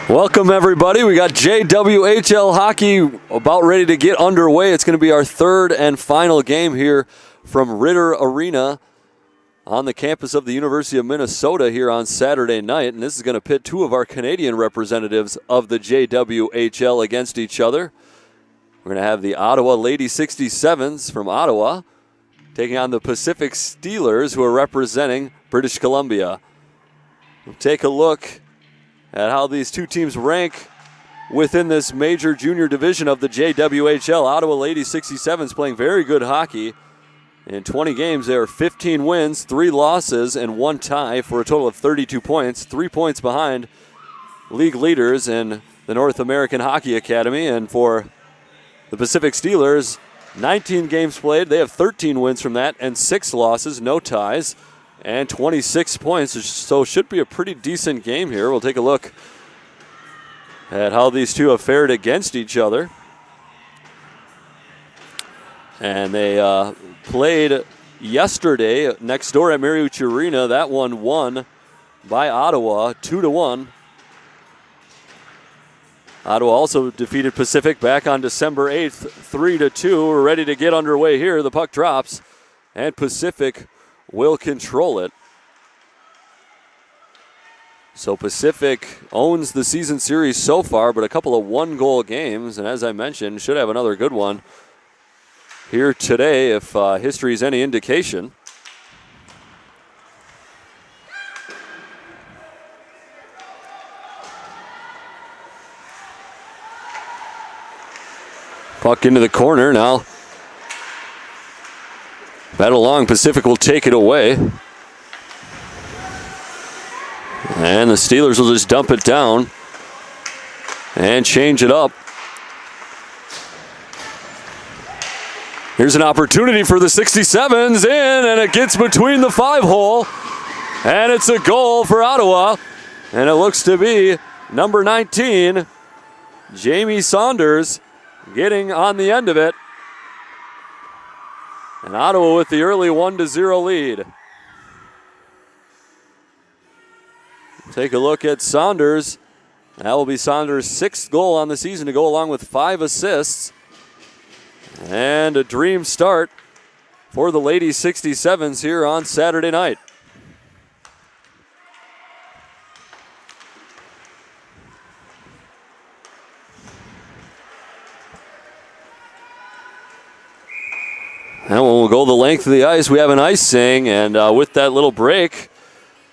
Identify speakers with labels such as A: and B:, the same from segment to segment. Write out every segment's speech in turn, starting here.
A: Welcome, everybody. We got JWHL hockey about ready to get underway. It's going to be our third and final game here from Ritter Arena on the campus of the University of Minnesota here on Saturday night. And this is going to pit two of our Canadian representatives of the JWHL against each other. We're going to have the Ottawa Lady 67s from Ottawa taking on the Pacific Steelers, who are representing British Columbia. We'll take a look at how these two teams rank within this major junior division of the JWHL. Ottawa Lady 67s playing very good hockey. In 20 games, there are 15 wins, 3 losses, and 1 tie for a total of 32 points. 3 points behind league leaders in the North American Hockey Academy. And for the Pacific Steelers, 19 games played. They have 13 wins from that and 6 losses, no ties, and 26 points. So should be a pretty decent game here. We'll take a look at how these two have fared against each other. And they played yesterday next door at Mariucci Arena. That one won by Ottawa 2-1. Ottawa also defeated Pacific back on December 8th, 3-2. We're ready to get underway here. The puck drops, and Pacific will control it. So Pacific owns the season series so far, but a couple of one-goal games, and as I mentioned, should have another good one here today if history is any indication. Puck into the corner now. Battle along, Pacific will take it away. And the Steelers will just dump it down and change it up. Here's an opportunity for the 67s in, and it gets between the 5-hole. And it's a goal for Ottawa. And it looks to be number 19, Jamie Saunders, getting on the end of it. And Ottawa with the early 1-0 lead. Take a look at Saunders. That will be Saunders' 6th goal on the season to go along with 5 assists. And a dream start for the Lady 67s here on Saturday night. And we'll go the length of the ice. We have an icing, and with that little break,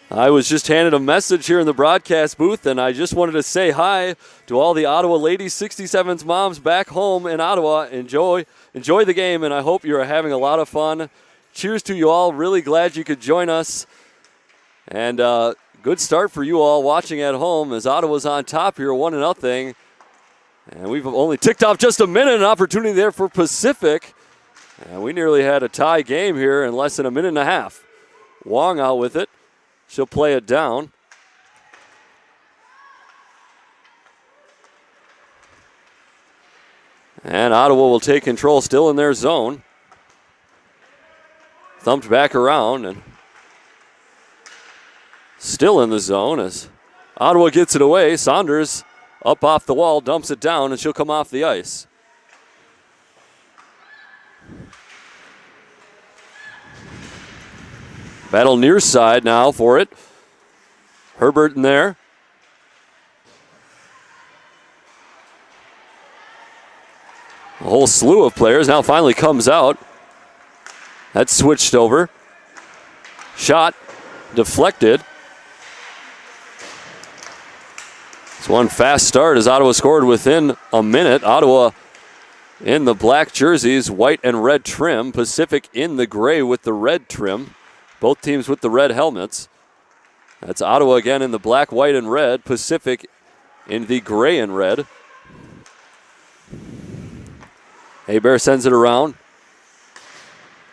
A: I was just handed a message here in the broadcast booth, and I just wanted to say hi to all the Ottawa Lady 67s moms back home in Ottawa. Enjoy the game, and I hope you're having a lot of fun. Cheers to you all. Really glad you could join us. And good start for you all watching at home as Ottawa's on top here, 1-0. And we've only ticked off just a minute, an opportunity there for Pacific. And we nearly had a tie game here in less than a minute and a half. Wong out with it. She'll play it down. And Ottawa will take control, still in their zone. Thumped back around and still in the zone as Ottawa gets it away. Saunders up off the wall, dumps it down, and she'll come off the ice. Battle near side now for it. Herbert in there. A whole slew of players now finally comes out. That's switched over. Shot deflected. It's one fast start as Ottawa scored within a minute. Ottawa in the black jerseys, white and red trim. Pacific in the gray with the red trim. Both teams with the red helmets. That's Ottawa again in the black, white, and red. Pacific in the gray and red. Hebert sends it around.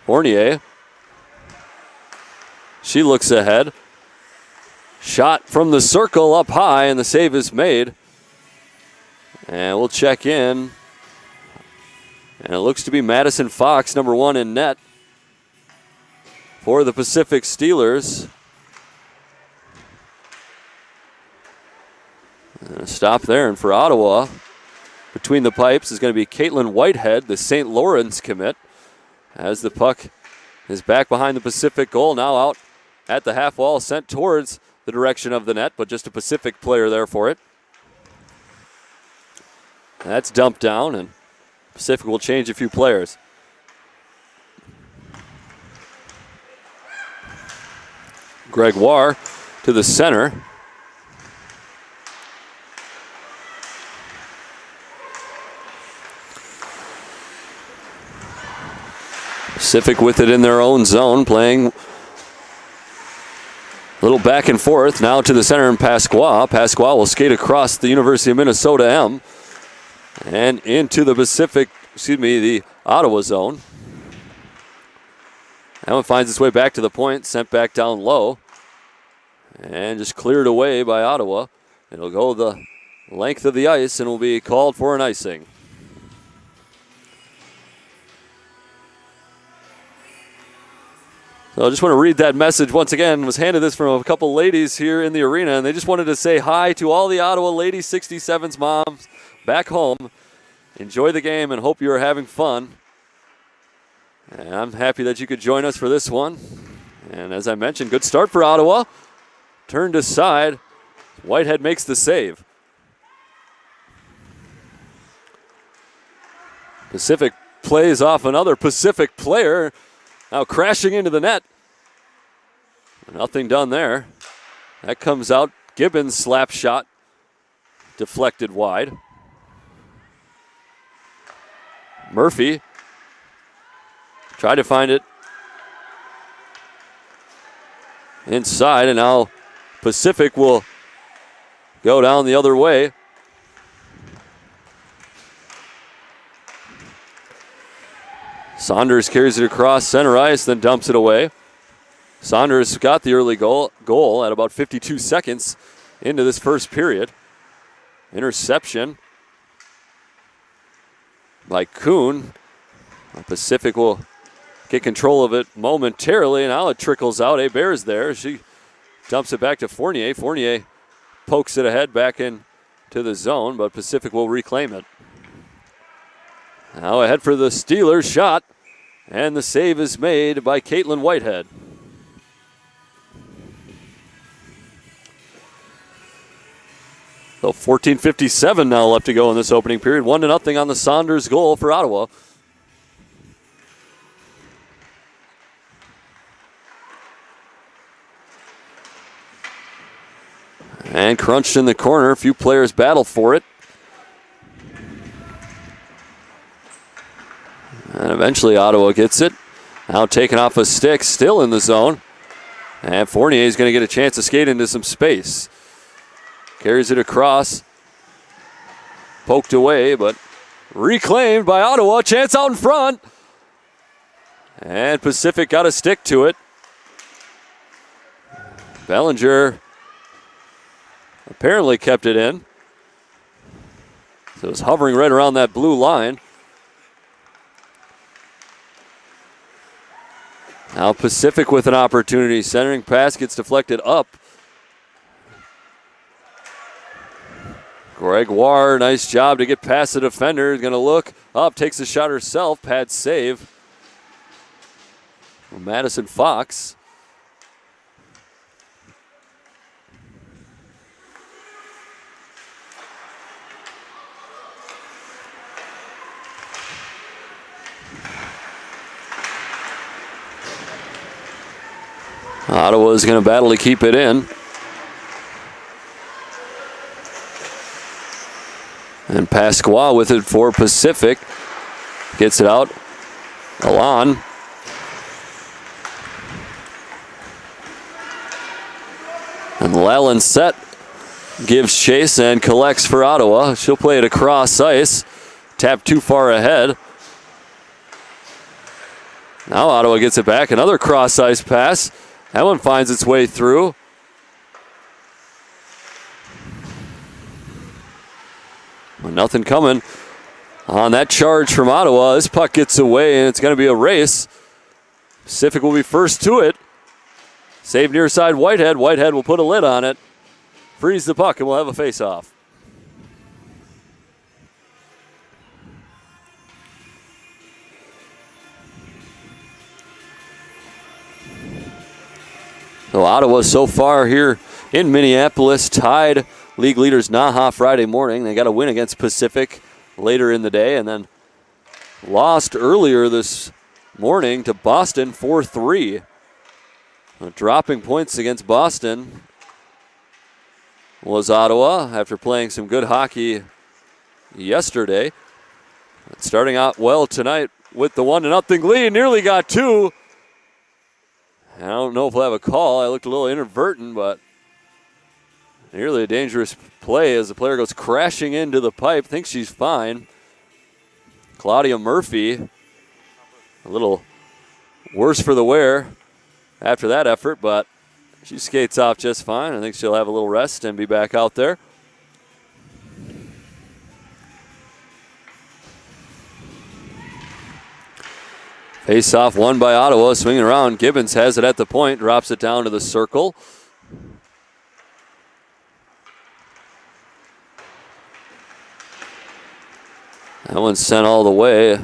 A: Fournier. She looks ahead. Shot from the circle up high, and the save is made. And we'll check in. And it looks to be Madison Fox, number 1 in net for the Pacific Steelers. And a stop there, and for Ottawa, between the pipes is going to be Caitlin Whitehead, the St. Lawrence commit, as the puck is back behind the Pacific goal, now out at the half wall, sent towards the direction of the net, but just a Pacific player there for it. That's dumped down, and Pacific will change a few players. Gregoire to the center. Pacific with it in their own zone, playing a little back and forth. Now to the center and Pasqua. Pasqua will skate across the University of Minnesota M and into the the Ottawa zone. That one finds its way back to the point, sent back down low, and just cleared away by Ottawa. It'll go the length of the ice and will be called for an icing. So I just want to read that message once again. Was handed this from a couple ladies here in the arena, and they just wanted to say hi to all the Ottawa Lady 67s moms back home. Enjoy the game and hope you are having fun. And I'm happy that you could join us for this one. And as I mentioned, good start for Ottawa. Turned aside. Whitehead makes the save. Pacific plays off another Pacific player. Now crashing into the net. Nothing done there. That comes out. Gibbons' slap shot. Deflected wide. Murphy tried to find it inside, and now Pacific will go down the other way. Saunders carries it across center ice, then dumps it away. Saunders got the early goal at about 52 seconds into this first period. Interception by Kuhn. Pacific will get control of it momentarily, and now it trickles out. Hebert's there. She dumps it back to Fournier. Fournier pokes it ahead back into the zone, but Pacific will reclaim it. Now ahead for the Steelers shot, and the save is made by Caitlin Whitehead. So 14:57 now left to go in this opening period. 1-0 on the Saunders goal for Ottawa. And crunched in the corner. A few players battle for it. And eventually Ottawa gets it. Now taken off a stick, still in the zone. And Fournier is going to get a chance to skate into some space. Carries it across. Poked away, but reclaimed by Ottawa. Chance out in front. And Pacific got a stick to it. Bellinger apparently kept it in. So it's hovering right around that blue line. Now Pacific with an opportunity. Centering pass gets deflected up. Gregoire, nice job to get past the defender. Going to look up, takes a shot herself. Pad save from Madison Fox. Ottawa is going to battle to keep it in. And Pasqua with it for Pacific. Gets it out. Alon. And Lalensette gives chase and collects for Ottawa. She'll play it across ice. Tapped too far ahead. Now Ottawa gets it back. Another cross ice pass. That one finds its way through. Well, nothing coming on that charge from Ottawa. This puck gets away, and it's going to be a race. Pacific will be first to it. Save near side Whitehead. Whitehead will put a lid on it. Freeze the puck, and we'll have a face-off. So Ottawa so far here in Minneapolis tied league leaders Naha Friday morning. They got a win against Pacific later in the day and then lost earlier this morning to Boston 4-3. Dropping points against Boston was Ottawa after playing some good hockey yesterday. Starting out well tonight with the 1-0 lead. Nearly got two. I don't know if we'll have a call. I looked a little inadvertent, but nearly a dangerous play as the player goes crashing into the pipe. Thinks she's fine. Claudia Murphy, a little worse for the wear after that effort, but she skates off just fine. I think she'll have a little rest and be back out there. Face off won by Ottawa, swinging around. Gibbons has it at the point, drops it down to the circle. That one's sent all the way,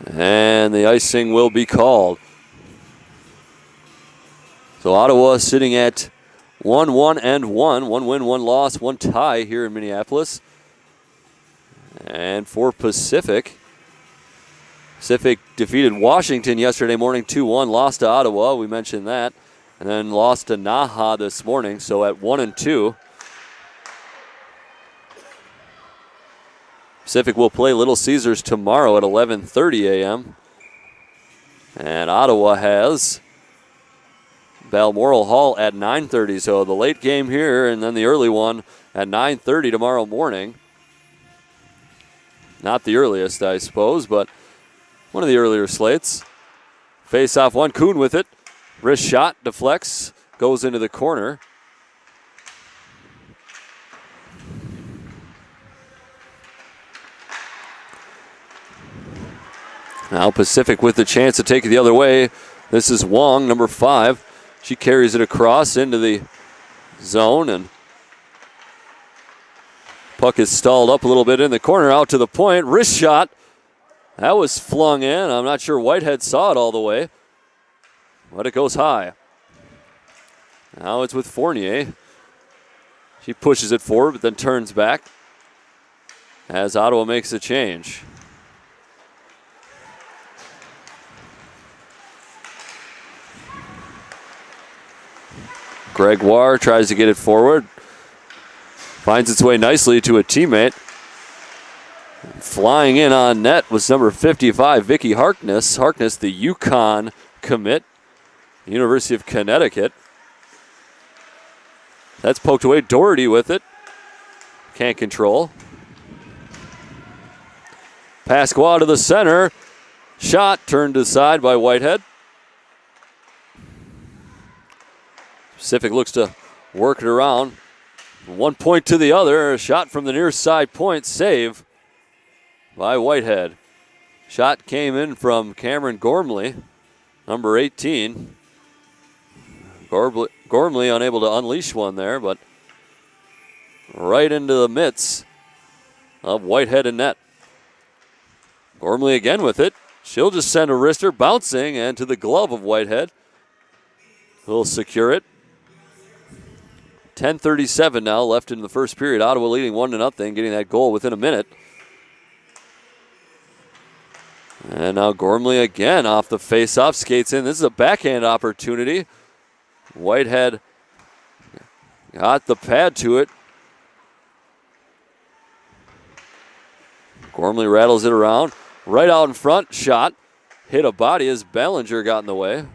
A: and the icing will be called. So Ottawa sitting at 1-1-1, 1 win, 1 loss, 1 tie here in Minneapolis. And for Pacific defeated Washington yesterday morning 2-1, lost to Ottawa, we mentioned that, and then lost to Naha this morning, so at 1-2. Pacific will play Little Caesars tomorrow at 11:30 a.m. And Ottawa has Balmoral Hall at 9:30, so the late game here and then the early one at 9:30 tomorrow morning. Not the earliest, I suppose, but one of the earlier slates. Face off one, Kuhn with it. Wrist shot, deflects, goes into the corner. Now Pacific with the chance to take it the other way. This is Wong, number 5. She carries it across into the zone, and puck is stalled up a little bit in the corner, out to the point. Wrist shot. That was flung in. I'm not sure Whitehead saw it all the way, but it goes high. Now it's with Fournier. She pushes it forward, but then turns back as Ottawa makes a change. Gregoire tries to get it forward. Finds its way nicely to a teammate. Flying in on net was number 55, Vicky Harkness. Harkness, the UConn commit, University of Connecticut. That's poked away. Doherty with it. Can't control. Pasqua to the center. Shot turned aside by Whitehead. Pacific looks to work it around. 1 point to the other. A shot from the near side point. Save by Whitehead. Shot came in from Cameron Gormley, number 18. Gormley unable to unleash one there, but right into the midst of Whitehead and net. Gormley again with it. She'll just send a wrister bouncing and to the glove of Whitehead. He'll secure it. 10:37 now left in the first period. Ottawa leading 1-0, getting that goal within a minute. And now Gormley again off the face-off, skates in. This is a backhand opportunity. Whitehead got the pad to it. Gormley rattles it around. Right out in front, shot. Hit a body as Ballinger got in the way.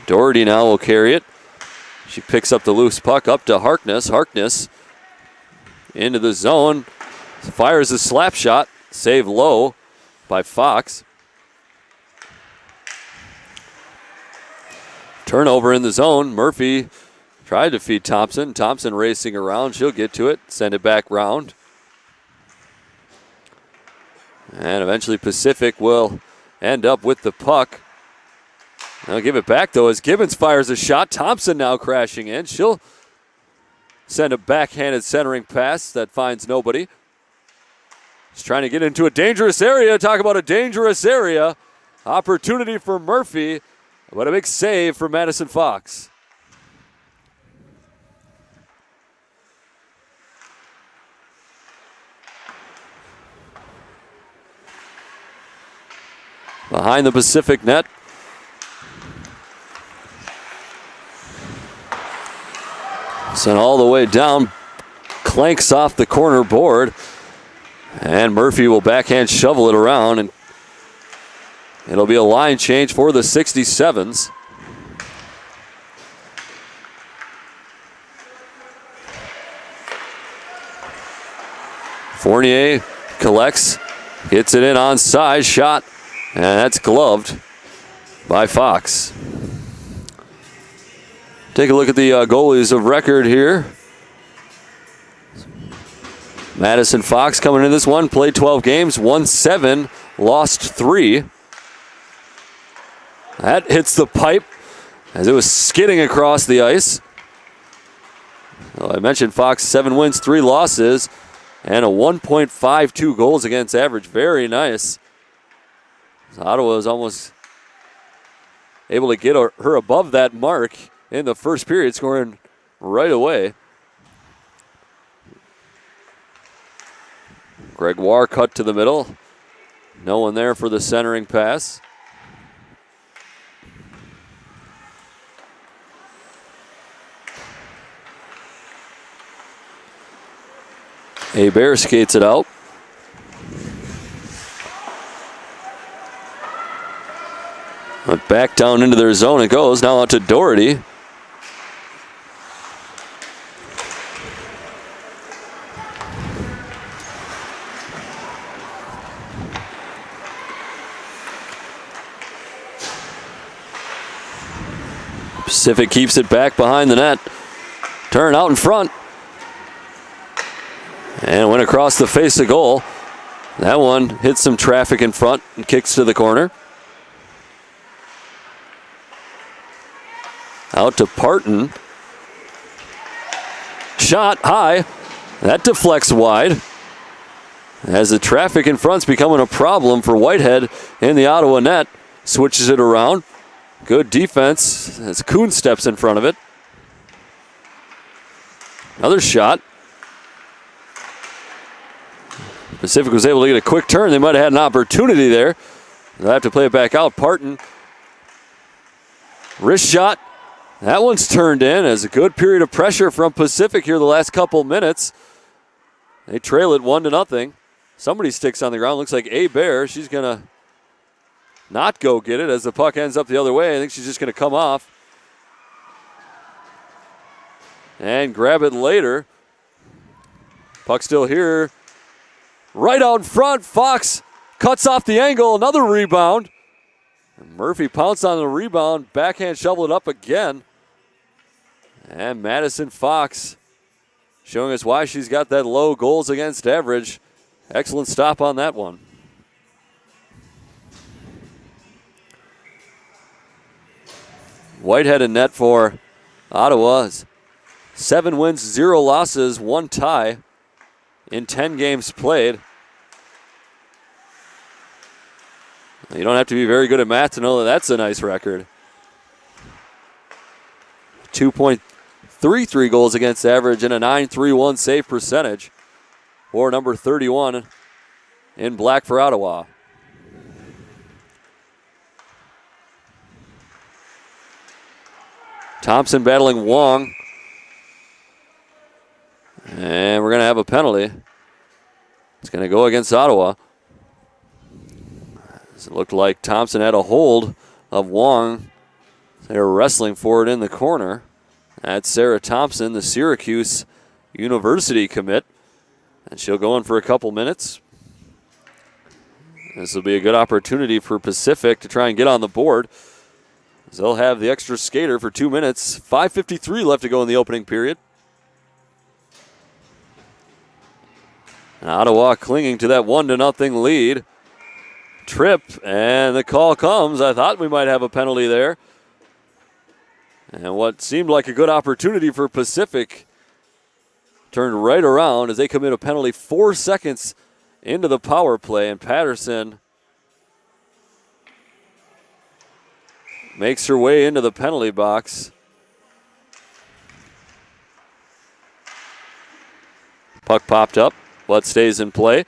A: Doherty now will carry it. She picks up the loose puck up to Harkness. Harkness into the zone. Fires a slap shot. Save low by Fox. Turnover in the zone. Murphy tried to feed Thompson. Thompson racing around. She'll get to it. Send it back round. And eventually Pacific will end up with the puck. They'll give it back, though, as Gibbons fires a shot. Thompson now crashing in. She'll send a backhanded centering pass that finds nobody. He's trying to get into a dangerous area. Talk about a dangerous area. Opportunity for Murphy, but a big save for Madison Fox. Behind the Pacific net. Sent all the way down. Clanks off the corner board. And Murphy will backhand shovel it around. And it'll be a line change for the 67s. Fournier collects. Hits it in onside. Shot. And that's gloved by Fox. Take a look at the goalies of record here. Madison Fox coming into this one, played 12 games, won 7, lost 3. That hits the pipe as it was skidding across the ice. Well, I mentioned Fox, 7 wins, 3 losses, and a 1.52 goals against average. Very nice. Ottawa was almost able to get her above that mark in the first period, scoring right away. Gregoire cut to the middle. No one there for the centering pass. Hebert skates it out. But back down into their zone it goes. Now out to Doherty. Pacific keeps it back behind the net. Turn out in front. And went across the face of goal. That one hits some traffic in front and kicks to the corner. Out to Parton. Shot high. That deflects wide. As the traffic in front's becoming a problem for Whitehead in the Ottawa net. Switches it around. Good defense as Kuhn steps in front of it. Another shot. Pacific was able to get a quick turn. They might have had an opportunity there. They'll have to play it back out. Parton. Wrist shot. That one's turned in as a good period of pressure from Pacific here the last couple minutes. They trail it 1-0. Somebody sticks on the ground. Looks like Hebert. She's going to not go get it as the puck ends up the other way. I think she's just going to come off and grab it later. Puck still here. Right out in front. Fox cuts off the angle. Another rebound. And Murphy pounced on the rebound. Backhand shovel it up again. And Madison Fox showing us why she's got that low goals against average. Excellent stop on that one. Whitehead in net for Ottawa. 7 wins, 0 losses, 1 tie in 10 games played. You don't have to be very good at math to know that that's a nice record. 2.33 goals against average and a .931 save percentage for number 31 in black for Ottawa. Thompson battling Wong. And we're going to have a penalty. It's going to go against Ottawa. It looked like Thompson had a hold of Wong. They were wrestling for it in the corner. That's Sarah Thompson, the Syracuse University commit. And she'll go in for a couple minutes. This will be a good opportunity for Pacific to try and get on the board. They'll have the extra skater for 2 minutes. 5:53 left to go in the opening period. And Ottawa clinging to that 1-0 lead. Trip, and the call comes. I thought we might have a penalty there. And what seemed like a good opportunity for Pacific turned right around as they commit a penalty 4 seconds into the power play, and Patterson makes her way into the penalty box. Puck popped up, but stays in play.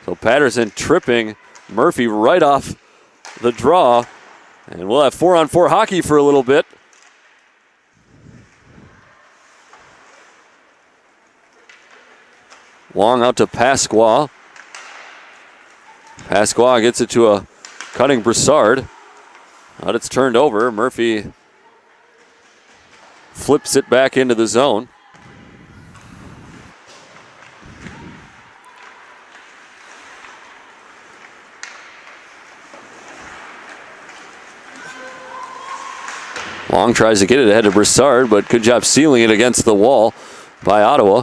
A: So Patterson tripping Murphy right off the draw. And we'll have 4-on-4 hockey for a little bit. Wong out to Pasqua. Pasqua gets it to a cutting Broussard. But it's turned over. Murphy flips it back into the zone. Long tries to get it ahead of Broussard, but good job sealing it against the wall by Ottawa.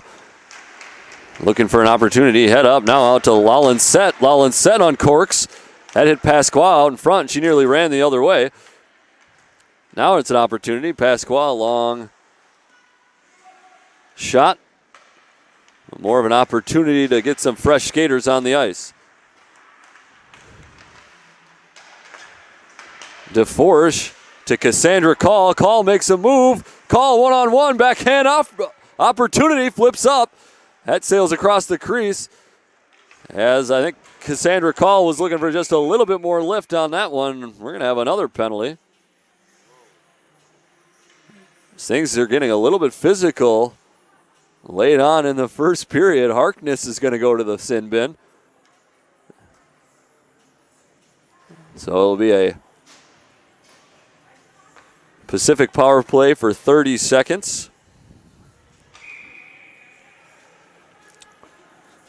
A: Looking for an opportunity. Head up now out to Lalincette. Lalincette uncorks. That hit Pasqua out in front. She nearly ran the other way. Now it's an opportunity. Pasqua, long shot. More of an opportunity to get some fresh skaters on the ice. DeForge to Cassandra Call. Call makes a move. Call one-on-one. Backhand off. Opportunity flips up. That sails across the crease. As I think Cassandra Call was looking for just a little bit more lift on that one. We're going to have another penalty. Things are getting a little bit physical late on in the first period. Harkness is going to go to the sin bin. So it'll be a Pacific power play for 30 seconds.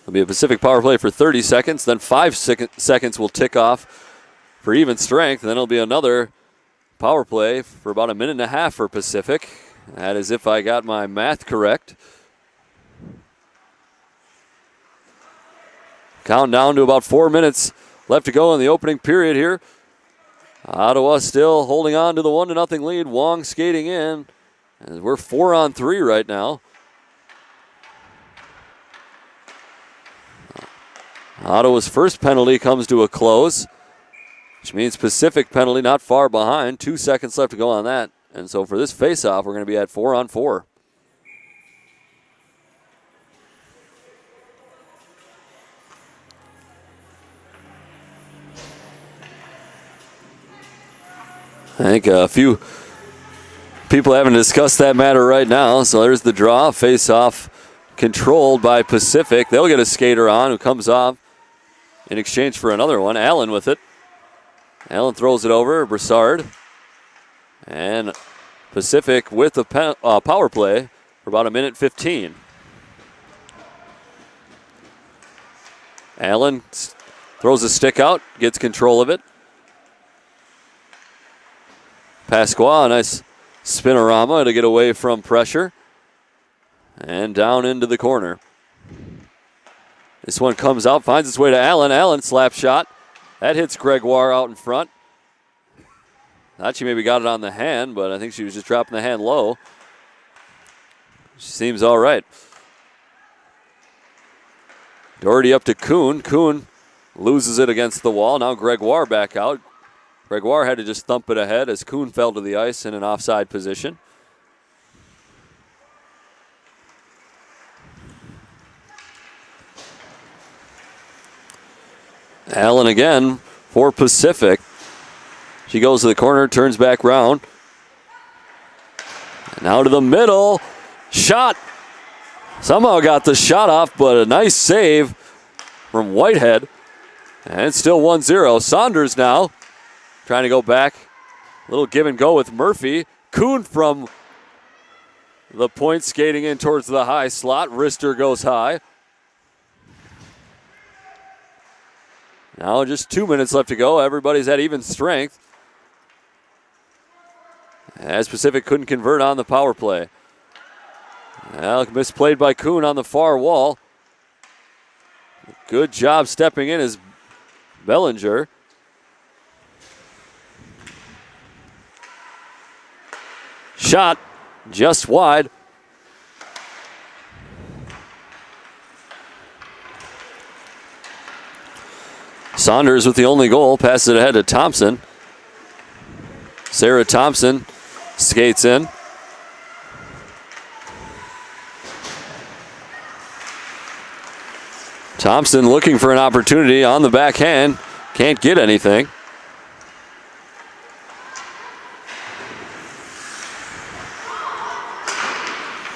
A: It'll be a Pacific power play for 30 seconds. Then 5 seconds will tick off for even strength. Then it'll be another power play for about a minute and a half for Pacific. That is if I got my math correct. Countdown to about 4 minutes left to go in the opening period here. Ottawa still holding on to the 1-0 lead. Wong skating in. And we're 4-on-3 right now. Ottawa's first penalty comes to a close, which means Pacific penalty not far behind. 2 seconds left to go on that. And so for this faceoff, we're going to be at 4-on-4. I think a few people haven't discussed that matter right now. So there's the draw. Face-off controlled by Pacific. They'll get a skater on who comes off in exchange for another one. Allen with it. Allen throws it over. Broussard. And Pacific with the power play for about a minute 15. Allen throws a stick out. Gets control of it. Pasqua, a nice spinorama to get away from pressure. And down into the corner. This one comes out, finds its way to Allen. Allen slap shot. That hits Gregoire out in front. Thought she maybe got it on the hand, but I think she was just dropping the hand low. She seems all right. Doherty up to Kuhn. Kuhn loses it against the wall. Now Gregoire back out. Gregoire had to just thump it ahead as Kuhn fell to the ice in an offside position. Allen again for Pacific. She goes to the corner, turns back round. Now to the middle. Shot. Somehow got the shot off, but a nice save from Whitehead. And it's still 1-0. Saunders now trying to go back. A little give and go with Murphy. Kuhn from the point skating in towards the high slot. Rister goes high. Now just 2 minutes left to go. Everybody's at even strength. As Pacific couldn't convert on the power play. Well, misplayed by Kuhn on the far wall. Good job stepping in is Bellinger. Shot just wide. Saunders with the only goal, passes it ahead to Thompson. Sarah Thompson skates in. Thompson looking for an opportunity on the backhand. Can't get anything.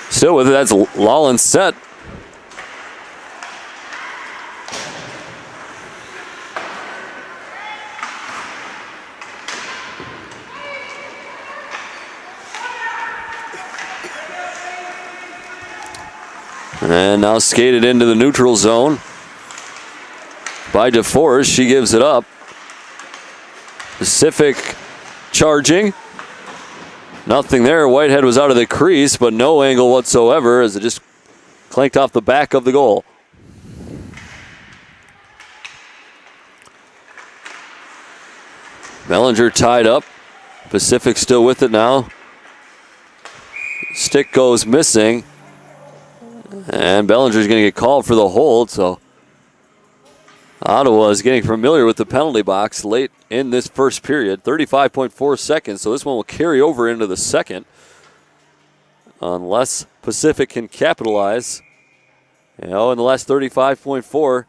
A: Still with it, that's Lawlin set. And now skated into the neutral zone by DeForest. She gives it up. Pacific charging. Nothing there. Whitehead was out of the crease, but no angle whatsoever as it just clanked off the back of the goal. Bellinger tied up. Pacific still with it now. Stick goes missing. And Bellinger's going to get called for the hold, so Ottawa is getting familiar with the penalty box late in this first period. 35.4 seconds, so this one will carry over into the second unless Pacific can capitalize. In the last 35.4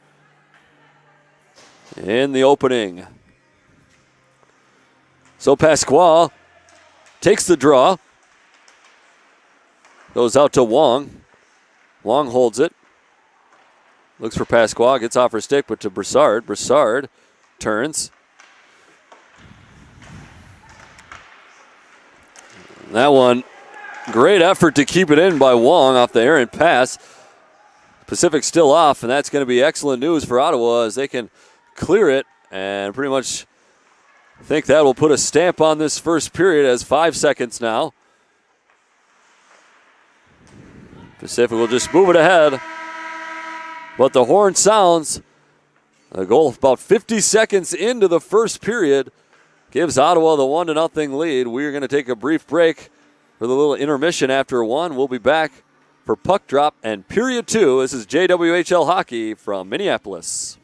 A: in the opening. So Pasquale takes the draw. Goes out to Wong. Wong holds it. Looks for Pasquale. Gets off her stick, but to Broussard. Broussard turns. That one, great effort to keep it in by Wong off the errant pass. Pacific still off, and that's going to be excellent news for Ottawa as they can clear it and pretty much think that will put a stamp on this first period as 5 seconds now. Pacific will just move it ahead. But the horn sounds. A goal about 50 seconds into the first period gives Ottawa the 1-0 lead. We are going to take a brief break for the little intermission after one. We'll be back for puck drop and period 2. This is JWHL Hockey from Minneapolis.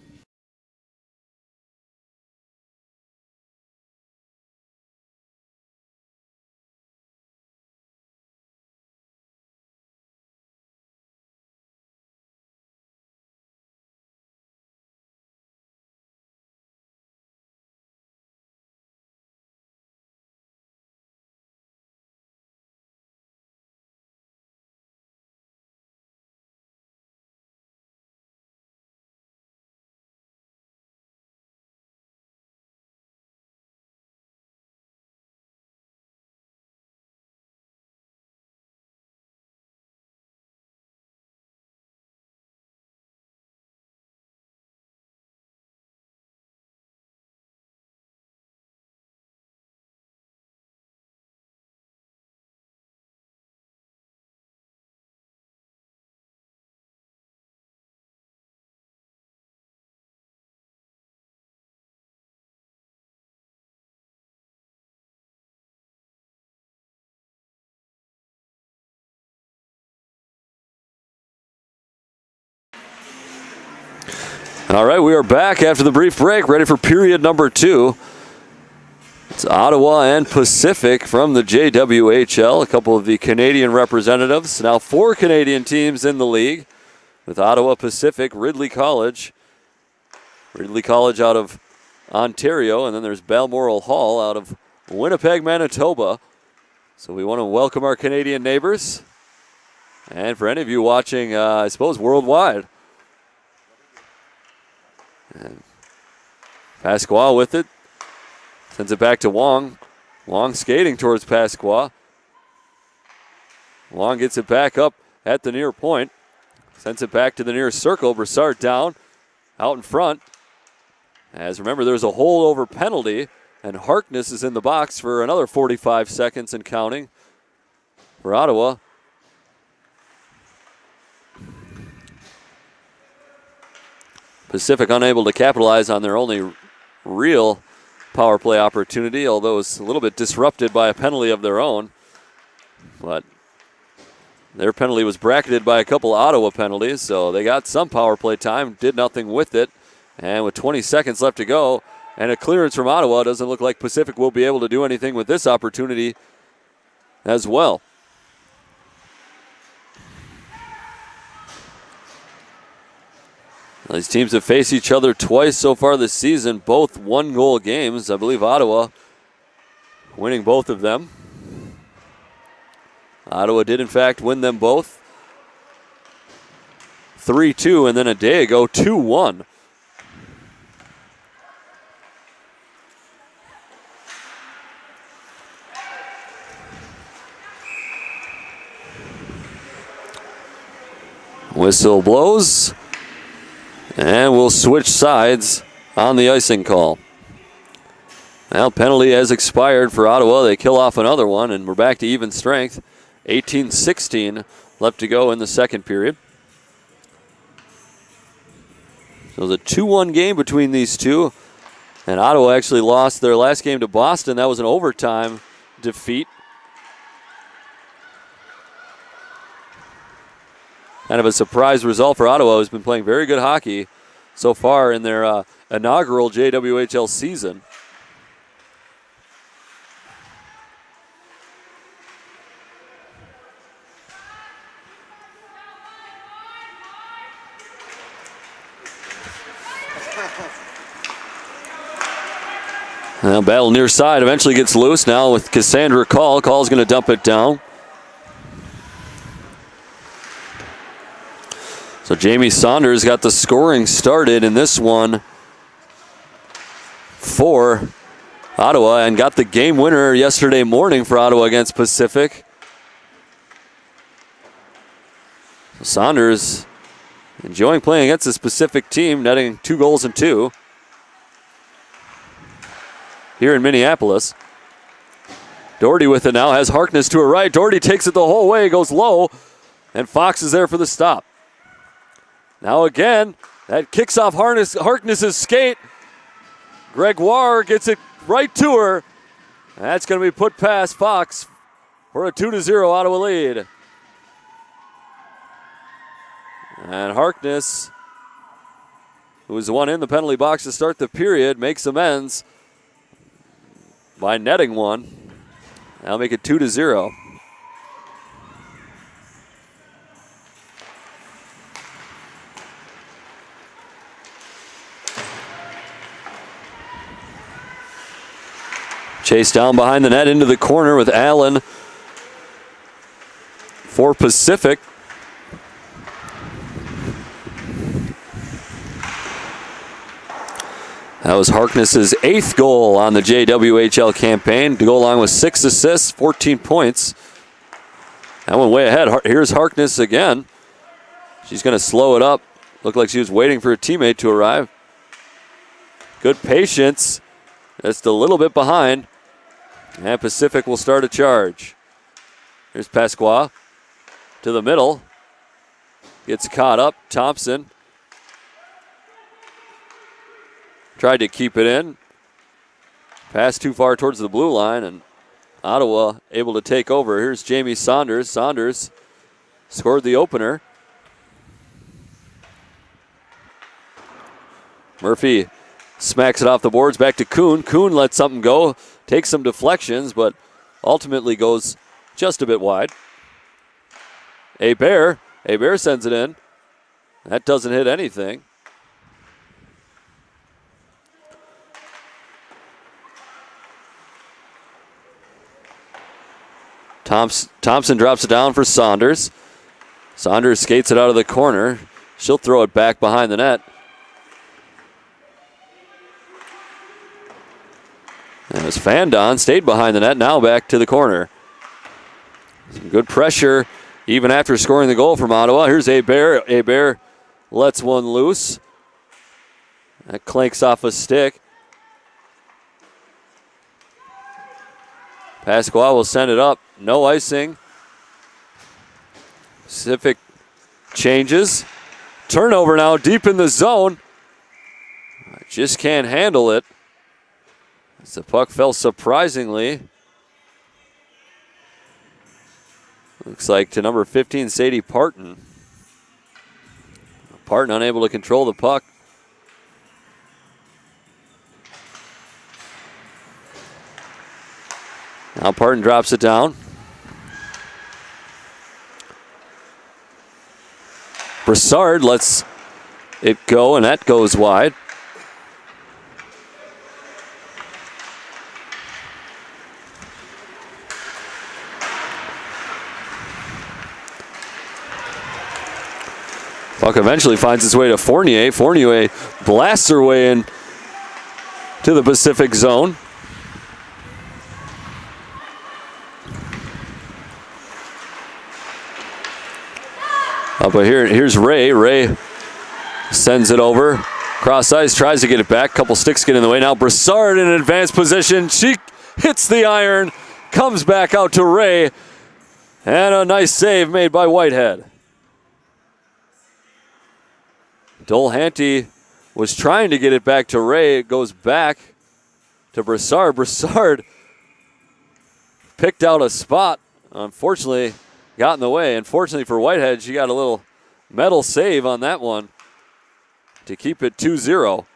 A: All right, we are back after the brief break, ready for period number 2. It's Ottawa and Pacific from the JWHL, a couple of the Canadian representatives. Now 4 Canadian teams in the league with Ottawa, Pacific, Ridley College. Ridley College out of Ontario, and then there's Balmoral Hall out of Winnipeg, Manitoba. So we want to welcome our Canadian neighbors. And for any of you watching, I suppose, worldwide. And Pasquale with it. Sends it back to Wong. Wong skating towards Pasquale. Wong gets it back up at the near point. Sends it back to the near circle. Broussard down, out in front. As remember, there's a holdover penalty, and Harkness is in the box for another 45 seconds and counting for Ottawa. Pacific unable to capitalize on their only real power play opportunity, although it's a little bit disrupted by a penalty of their own. But their penalty was bracketed by a couple Ottawa penalties, so they got some power play time, did nothing with it. And with 20 seconds left to go and a clearance from Ottawa, doesn't look like Pacific will be able to do anything with this opportunity as well. These teams have faced each other twice so far this season, both one-goal games. I believe Ottawa winning both of them. Ottawa did, in fact, win them both 3-2, and then a day ago, 2-1. Whistle blows, and we'll switch sides on the icing call. Well, penalty has expired for Ottawa. They kill off another one, and we're back to even strength. 18-16 left to go in the second period. So it was a 2-1 game between these two, and Ottawa actually lost their last game to Boston. That was an overtime defeat. Kind of a surprise result for Ottawa, who's been playing very good hockey so far in their inaugural JWHL season. Now battle near side eventually gets loose now with Cassandra Call. Call's going to dump it down. So Jamie Saunders got the scoring started in this one for Ottawa and got the game winner yesterday morning for Ottawa against Pacific. So Saunders enjoying playing against this Pacific team, netting 2 goals and 2 here in Minneapolis. Doherty with it now, has Harkness to her right. Doherty takes it the whole way, goes low, and Fox is there for the stop. Now again, that kicks off Harkness's skate. Gregoire gets it right to her. That's going to be put past Fox for a 2-0 Ottawa lead. And Harkness, who was the one in the penalty box to start the period, makes amends by netting one. That'll make it 2-0. Chase down behind the net into the corner with Allen for Pacific. That was Harkness's 8th goal on the JWHL campaign to go along with 6 assists, 14 points. That went way ahead. Here's Harkness again. She's going to slow it up. Looked like she was waiting for a teammate to arrive. Good patience. Just a little bit behind. And Pacific will start a charge. Here's Pasqua to the middle. Gets caught up. Thompson tried to keep it in. Pass too far towards the blue line, and Ottawa able to take over. Here's Jamie Saunders. Saunders scored the opener. Murphy smacks it off the boards back to Kuhn. Kuhn lets something go, takes some deflections, but ultimately goes just a bit wide. Hebert sends it in. That doesn't hit anything. Thompson drops it down for Saunders. Saunders skates it out of the corner. She'll throw it back behind the net. And as Fandon stayed behind the net, now back to the corner. Some good pressure even after scoring the goal from Ottawa. Here's Hebert. Hebert lets one loose. That clanks off a stick. Pasqua will send it up. No icing. Pacific changes. Turnover now deep in the zone. Just can't handle it. As the puck fell surprisingly. Looks like to number 15, Sadie Parton. Parton unable to control the puck. Now Parton drops it down. Broussard lets it go, and that goes wide. Puck eventually finds its way to Fournier. Fournier blasts her way in to the Pacific zone. But here's Ray. Ray sends it over. Cross ice, tries to get it back. Couple sticks get in the way. Now Broussard in an advanced position. She hits the iron, comes back out to Ray. And a nice save made by Whitehead. Dolhanty was trying to get it back to Ray. It goes back to Broussard. Broussard picked out a spot. Unfortunately, got in the way. Unfortunately for Whitehead, she got a little metal save on that one to keep it 2-0.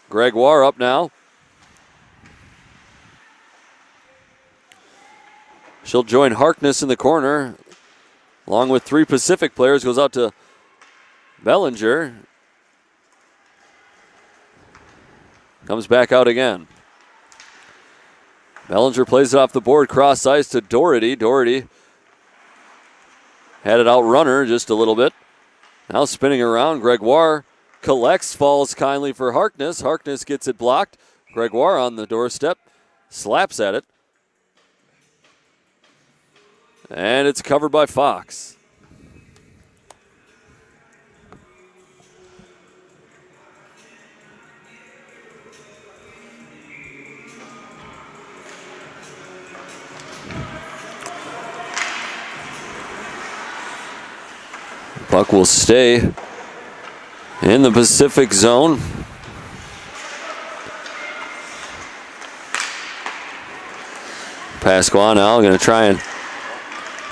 A: Gregoire up now. She'll join Harkness in the corner, along with 3 Pacific players. Goes out to Bellinger. Comes back out again. Bellinger plays it off the board, cross ice to Doherty. Doherty had it outrun her just a little bit. Now spinning around, Gregoire collects, falls kindly for Harkness. Harkness gets it blocked. Gregoire on the doorstep, slaps at it. And it's covered by Fox. Puck will stay in the Pacific zone. Pasqua now going to try and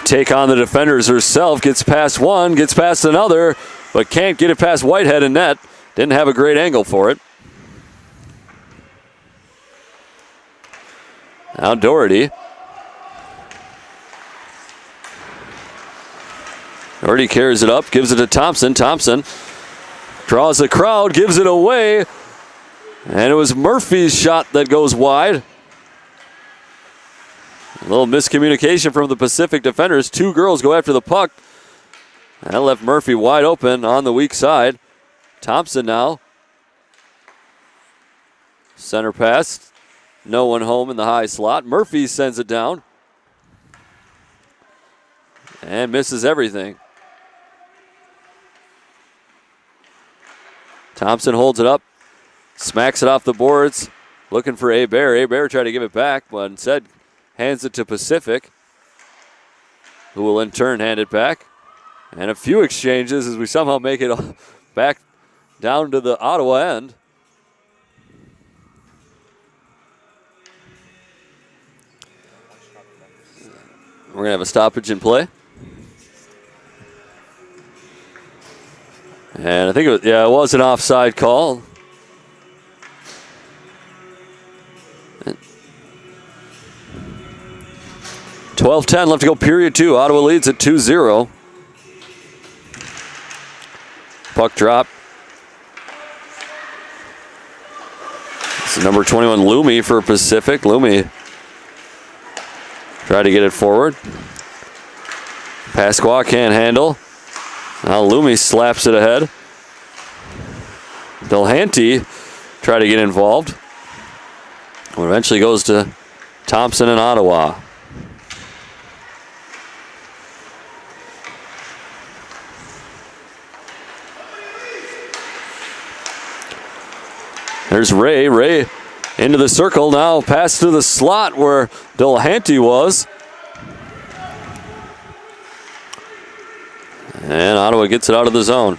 A: take on the defenders herself. Gets past one, gets past another, but can't get it past Whitehead and net. Didn't have a great angle for it. Now Doherty. Doherty carries it up, gives it to Thompson. Thompson draws the crowd, gives it away. And it was Murphy's shot that goes wide. A little miscommunication from the Pacific defenders. 2 girls go after the puck. That left Murphy wide open on the weak side. Thompson now. Center pass. No one home in the high slot. Murphy sends it down. And misses everything. Thompson holds it up. Smacks it off the boards. Looking for Hebert. Hebert tried to give it back, but instead hands it to Pacific, who will in turn hand it back. And a few exchanges as we somehow make it back down to the Ottawa end. We're going to have a stoppage in play. And I think it was an offside call. And 12-10 left to go, period 2. Ottawa leads at 2-0. Puck drop. This is number 21, Loomy for Pacific. Loomy tried to get it forward. Pasqua can't handle. Now Loomy slaps it ahead. Dolhanty tried to get involved. Well, eventually goes to Thompson in Ottawa. There's Ray. Ray into the circle now. Pass to the slot where Dolhanty was. And Ottawa gets it out of the zone.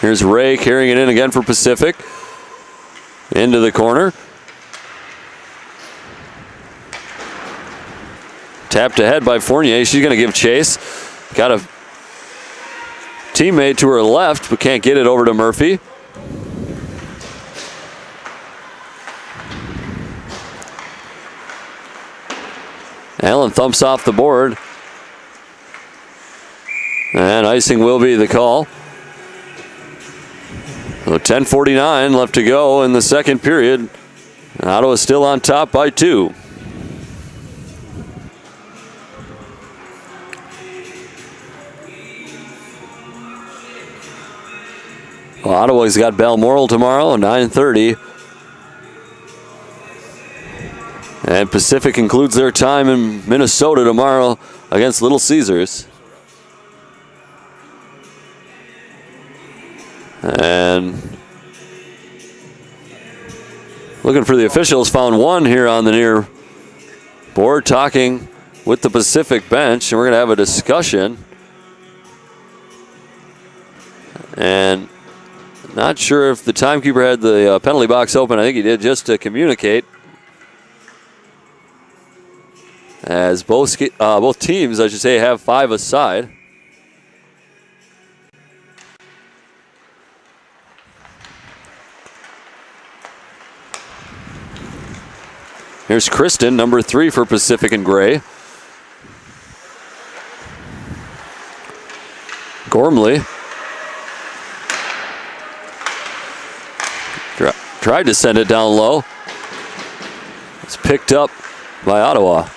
A: Here's Ray carrying it in again for Pacific. Into the corner. Tapped ahead by Fournier. She's going to give chase. Got a teammate to her left, but can't get it over to Murphy. Allen thumps off the board. And icing will be the call. So 10:49 left to go in the second period. Ottawa still on top by 2. Well, Ottawa's got Balmoral tomorrow, 9:30. And Pacific includes their time in Minnesota tomorrow against Little Caesars. And looking for the officials, found one here on the near board talking with the Pacific bench, and we're going to have a discussion. And not sure if the timekeeper had the penalty box open. I think he did, just to communicate. As both teams, I should say, have 5 aside. Here's Kristen, number 3 for Pacific in gray. Gormley tried to send it down low. It's picked up by Ottawa.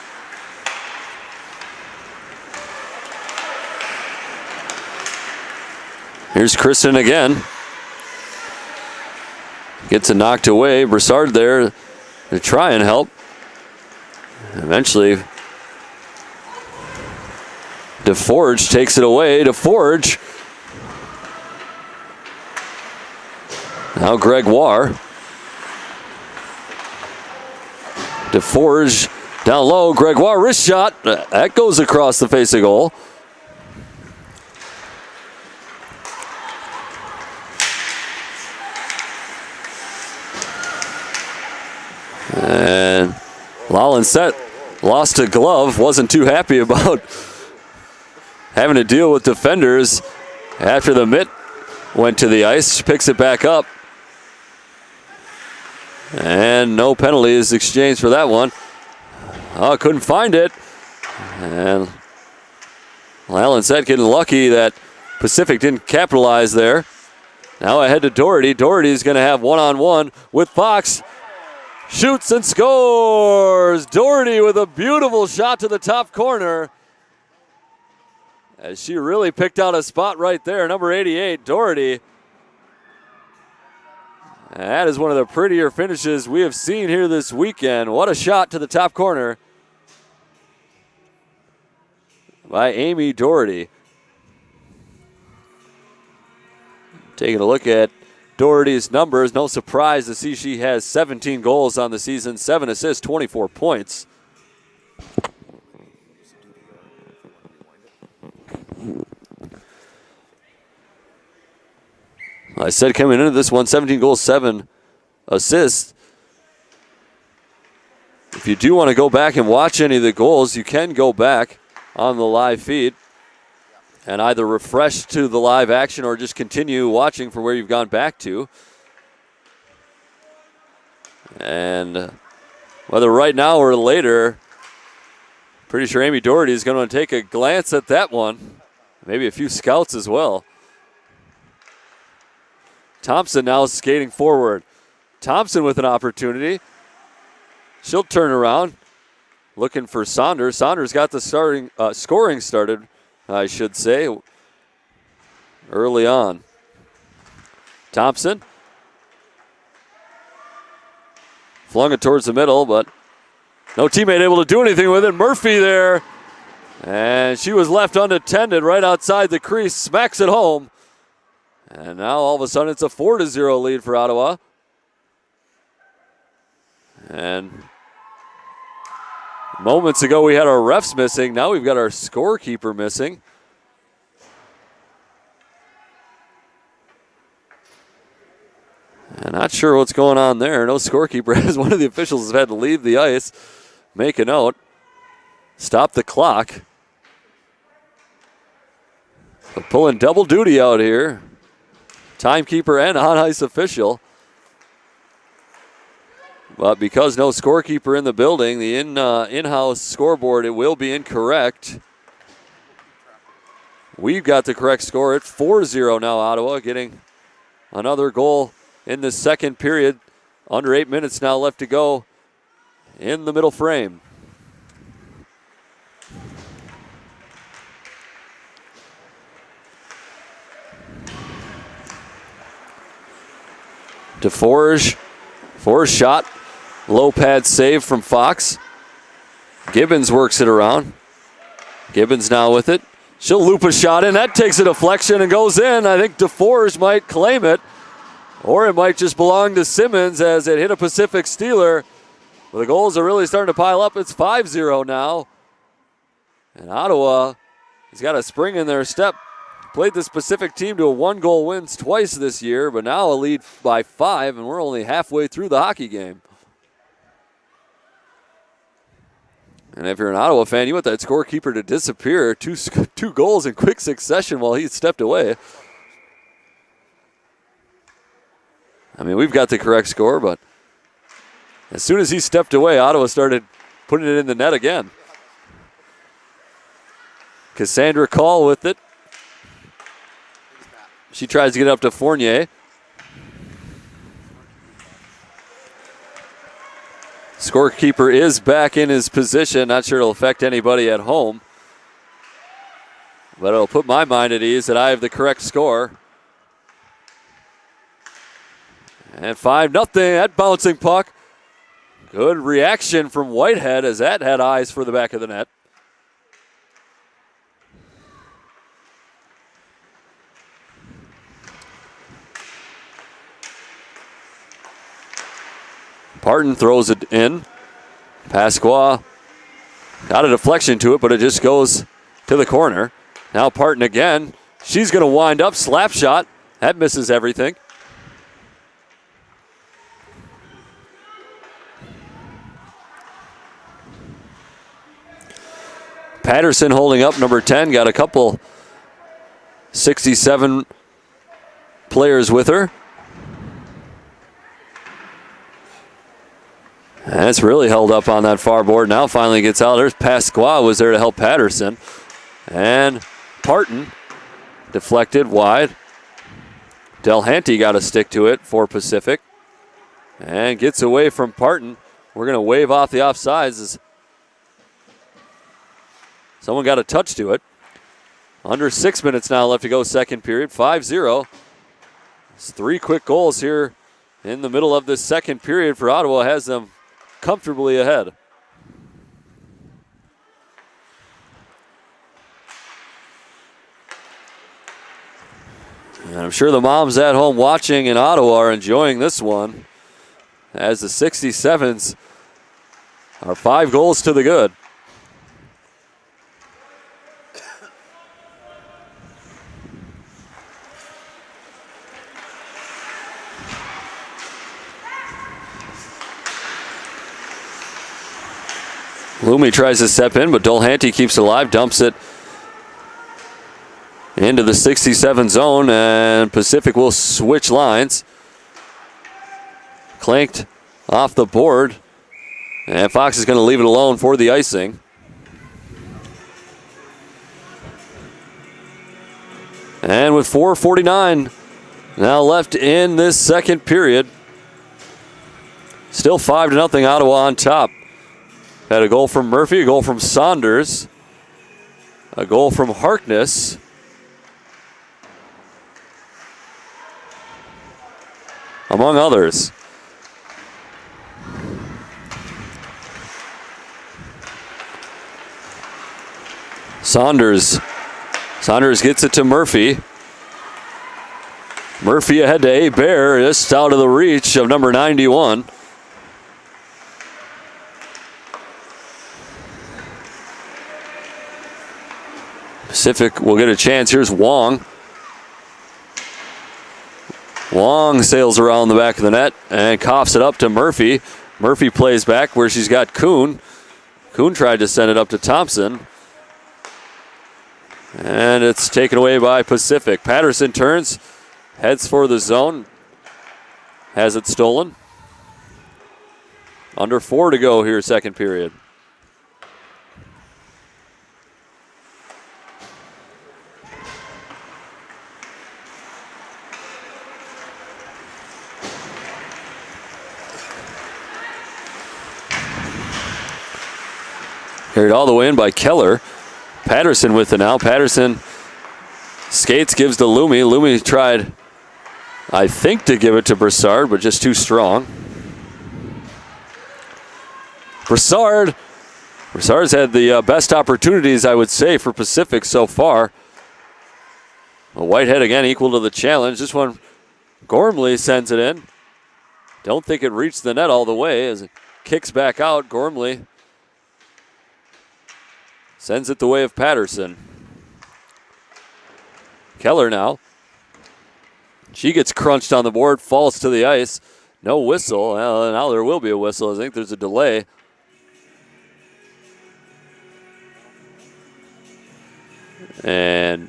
A: Here's Kristen again. Gets it knocked away. Broussard there to try and help. Eventually, DeForge takes it away. DeForge. Now Gregoire. DeForge down low. Gregoire wrist shot. That goes across the face of goal. And Lawlensett lost a glove. Wasn't too happy about having to deal with defenders after the mitt went to the ice. She picks it back up. And no penalties exchanged for that one. Oh, couldn't find it. And Lawlensett getting lucky that Pacific didn't capitalize there. Now ahead to Doherty. Doherty's going to have one-on-one with Fox. Shoots and scores. Doherty with a beautiful shot to the top corner. As she really picked out a spot right there. Number 88, Doherty. That is one of the prettier finishes we have seen here this weekend. What a shot to the top corner by Amy Doherty. Taking a look at Doherty's numbers, no surprise to see she has 17 goals on the season, 7 assists, 24 points. I said coming into this one, 17 goals, 7 assists. If you do want to go back and watch any of the goals, you can go back on the live feed and either refresh to the live action or just continue watching for where you've gone back to. And whether right now or later, pretty sure Amy Doherty is going to take a glance at that one. Maybe a few scouts as well. Thompson now skating forward. Thompson with an opportunity. She'll turn around, looking for Saunders. Saunders got the scoring started, I should say, early on. Thompson flung it towards the middle, but no teammate able to do anything with it. Murphy there, and she was left unattended right outside the crease, smacks it home. And now all of a sudden it's a 4-0 lead for Ottawa. And moments ago we had our refs missing. Now we've got our scorekeeper missing. And not sure what's going on there. No scorekeeper, as one of the officials has had to leave the ice. Make a note. Stop the clock. So pulling double duty out here. Timekeeper and on-ice official. But because no scorekeeper in the building, the in-house scoreboard, it will be incorrect. We've got the correct score at 4-0 now, Ottawa, getting another goal in the second period. Under 8 minutes now left to go in the middle frame. DeForge, shot, low pad save from Fox. Gibbons works it around. Gibbons now with it. She'll loop a shot in. That takes a deflection and goes in. I think DeForge might claim it. Or it might just belong to Simmons as it hit a Pacific Steeler. Well, the goals are really starting to pile up. It's 5-0 now. And Ottawa has got a spring in their step. Played this Pacific team to a 1-goal wins twice this year, but now a lead by 5, and we're only halfway through the hockey game. And if you're an Ottawa fan, you want that scorekeeper to disappear. Two goals in quick succession while he stepped away. I mean, we've got the correct score, but as soon as he stepped away, Ottawa started putting it in the net again. Cassandra Call with it. She tries to get up to Fournier. Scorekeeper is back in his position. Not sure it'll affect anybody at home. But it'll put my mind at ease that I have the correct score. And 5-0, that bouncing puck. Good reaction from Whitehead as that had eyes for the back of the net. Parton throws it in. Pasqua got a deflection to it, but it just goes to the corner. Now Parton again. She's going to wind up. Slap shot. That misses everything. Patterson holding up number 10. Got a couple 67 players with her. And it's really held up on that far board. Now finally gets out. There's Pasqua was there to help Patterson. And Parton deflected wide. Delhanty got a stick to it for Pacific. And gets away from Parton. We're going to wave off the offsides as someone got a touch to it. Under 6 minutes now left to go second period. 5-0. It's 3 quick goals here in the middle of this second period for Ottawa. Has them comfortably ahead. And I'm sure the moms at home watching in Ottawa are enjoying this one as the 67s are 5 goals to the good. Loomy tries to step in, but Dolhanty keeps it alive, dumps it into the 67 zone, and Pacific will switch lines. Clanked off the board, and Fox is going to leave it alone for the icing. And with 4:49 now left in this second period, still 5-0 Ottawa on top. Had a goal from Murphy, a goal from Saunders, a goal from Harkness. Among others. Saunders gets it to Murphy. Murphy ahead to Hebert, just out of the reach of number 91. Pacific will get a chance. Here's Wong. Wong sails around the back of the net and coughs it up to Murphy. Murphy plays back where she's got Kuhn. Kuhn tried to send it up to Thompson. And it's taken away by Pacific. Patterson turns, heads for the zone. Has it stolen. Under 4 to go here, second period. Carried all the way in by Keller. Patterson with it now. Patterson skates, gives to Lumi. Lumi tried, I think, to give it to Broussard, but just too strong. Broussard's had the best opportunities, I would say, for Pacific so far. Whitehead again equal to the challenge. This one, Gormley sends it in. Don't think it reached the net all the way as it kicks back out. Gormley sends it the way of Patterson. Keller now. She gets crunched on the board, falls to the ice. No whistle. Well, now there will be a whistle. I think there's a delay. And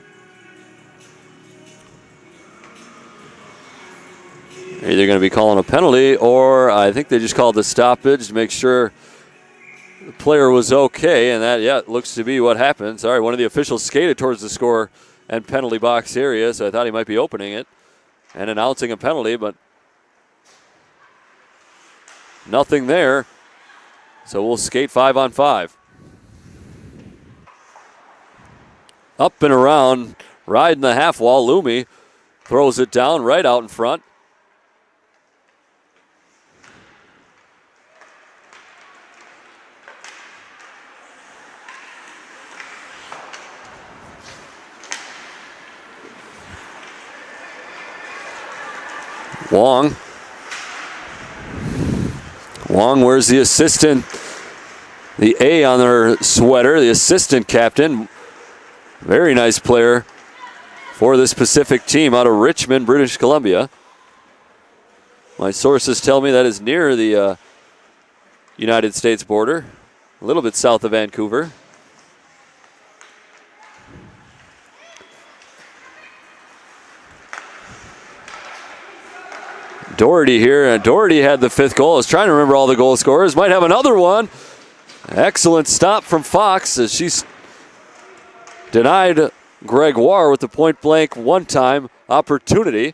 A: either going to be calling a penalty, or I think they just called the stoppage to make sure the player was okay, and that, yeah, looks to be what happened. Sorry, one of the officials skated towards the score and penalty box area, so I thought he might be opening it and announcing a penalty, but nothing there. So we'll skate 5-on-5. Up and around, riding the half wall. Lumi throws it down right out in front. Wong. Wong wears the assistant, the A on their sweater, the assistant captain. Very nice player for this Pacific team out of Richmond, British Columbia. My sources tell me that is near the United States border, a little bit south of Vancouver. Doherty here, and Doherty had the 5th goal. I was trying to remember all the goal scorers. Might have another one. Excellent stop from Fox as she's denied Gregoire with the point-blank one-time opportunity.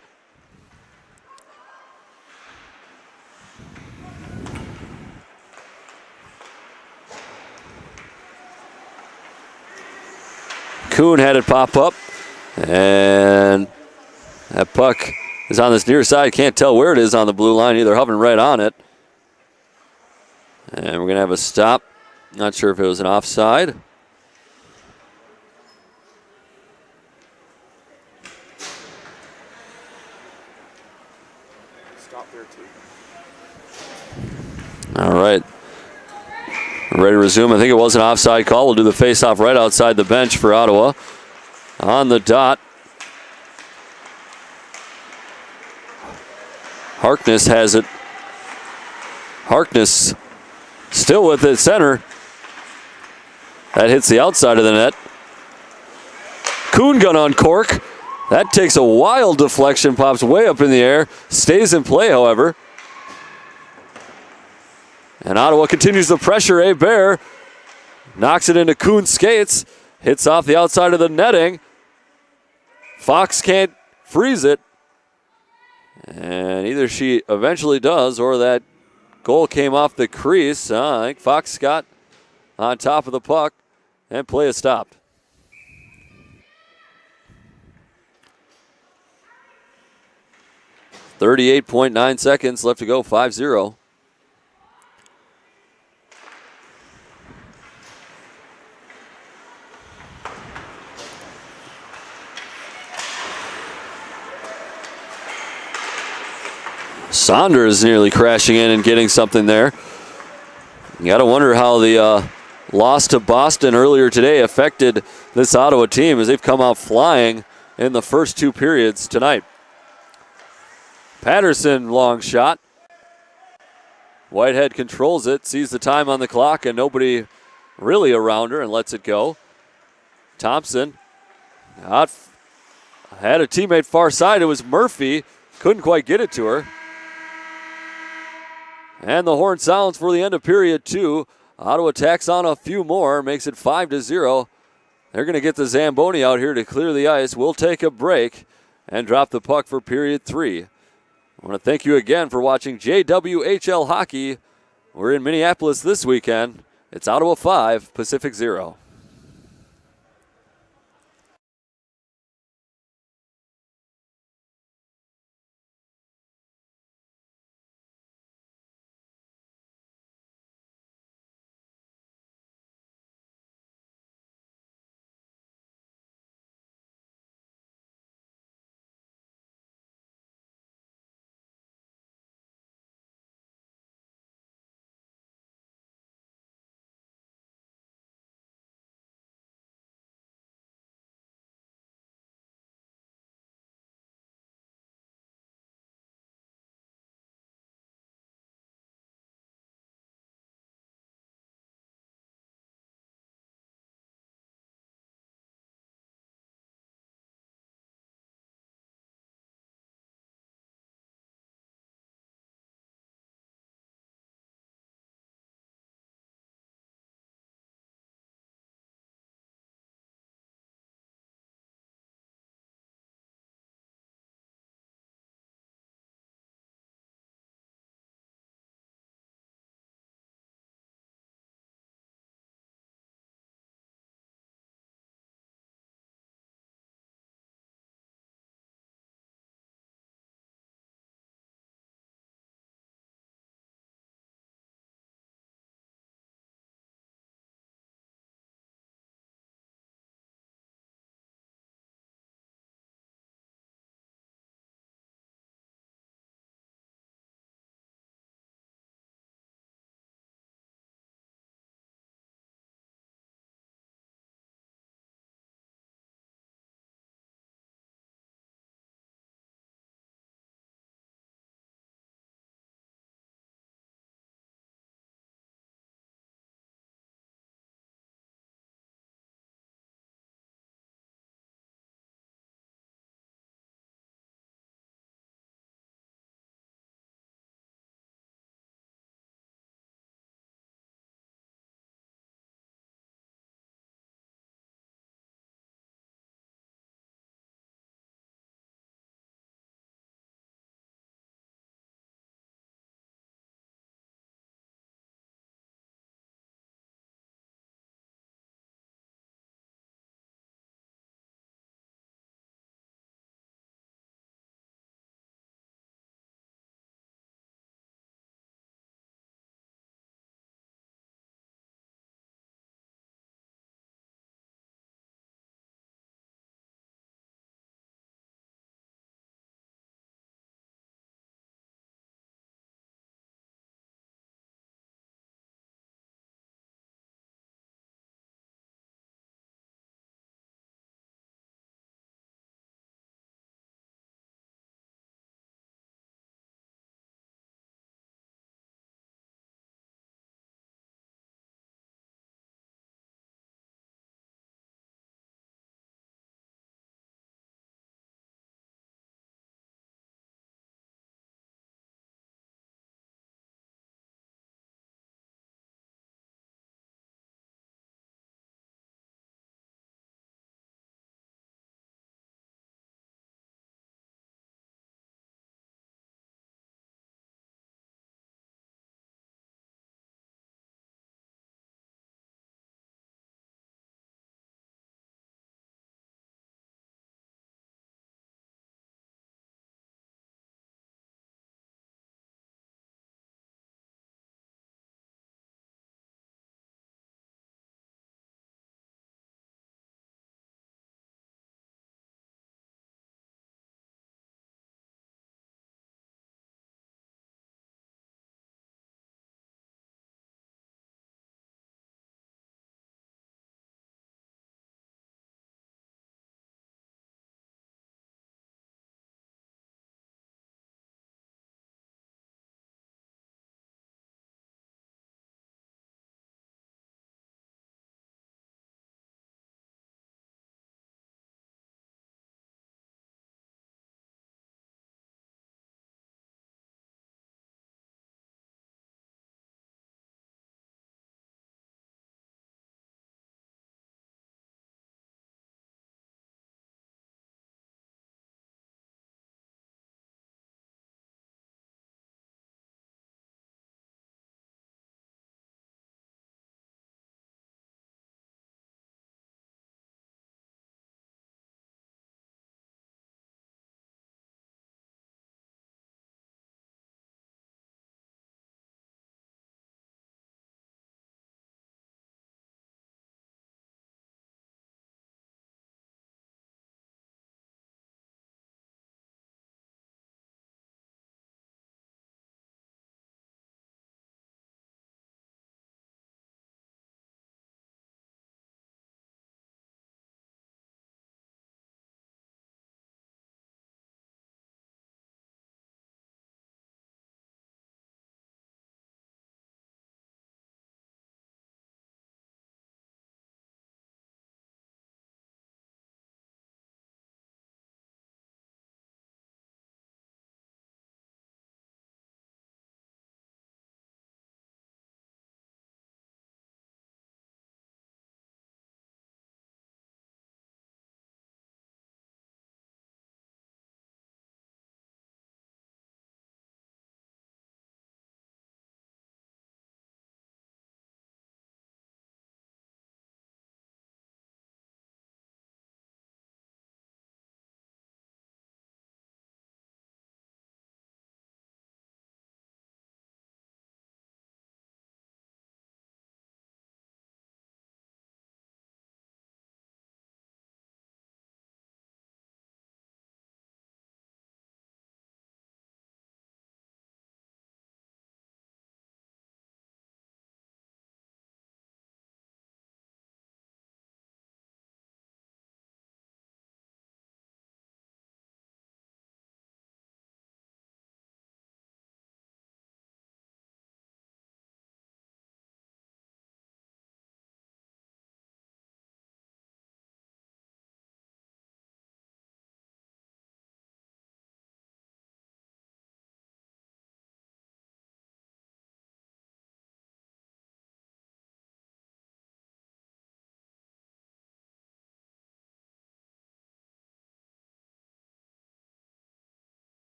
A: Kuhn had it pop up, and that puck is on this near side. Can't tell where it is on the blue line either, hovering right on it. And we're going to have a stop. Not sure if it was an offside. Stop there too. All right. We're ready to resume. I think it was an offside call. We'll do the face-off right outside the bench for Ottawa. On the dot, Harkness has it. Harkness still with it, center. That hits the outside of the net. Kuhn gun on cork. That takes a wild deflection, pops way up in the air, stays in play, however. And Ottawa continues the pressure. Bear knocks it into Kuhn's skates, hits off the outside of the netting. Fox can't freeze it. And either she eventually does or that goal came off the crease. I think Fox got on top of the puck and play is stopped. .9 seconds left to go, 5-0. Saunders nearly crashing in and getting something there. You got to wonder how the loss to Boston earlier today affected this Ottawa team as they've come out flying in the first 2 periods tonight. Patterson, long shot. Whitehead controls it, sees the time on the clock, and nobody really around her and lets it go. Thompson Had a teammate far side. It was Murphy. Couldn't quite get it to her. And the horn sounds for the end of period 2. Ottawa tacks on a few more, makes it 5-0. They're going to get the Zamboni out here to clear the ice. We'll take a break and drop the puck for period 3. I want to thank you again for watching JWHL Hockey. We're in Minneapolis this weekend. It's Ottawa 5, Pacific 0.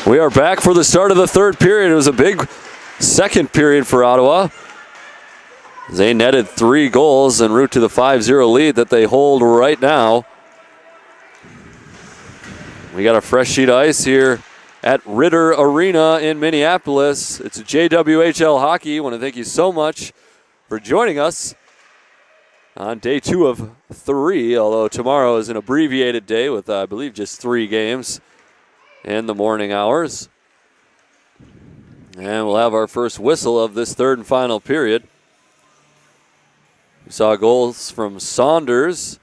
A: We are back for the start of the third period. It was a big second period for Ottawa. They netted 3 goals en route to the 5-0 lead that they hold right now. We got a fresh sheet of ice here at Ritter Arena in Minneapolis. It's JWHL Hockey. I want to thank you so much for joining us on day 2 of 3, although tomorrow is an abbreviated day with, I believe, just 3 games in the morning hours. And we'll have our first whistle of this third and final period. We saw goals from Saunders.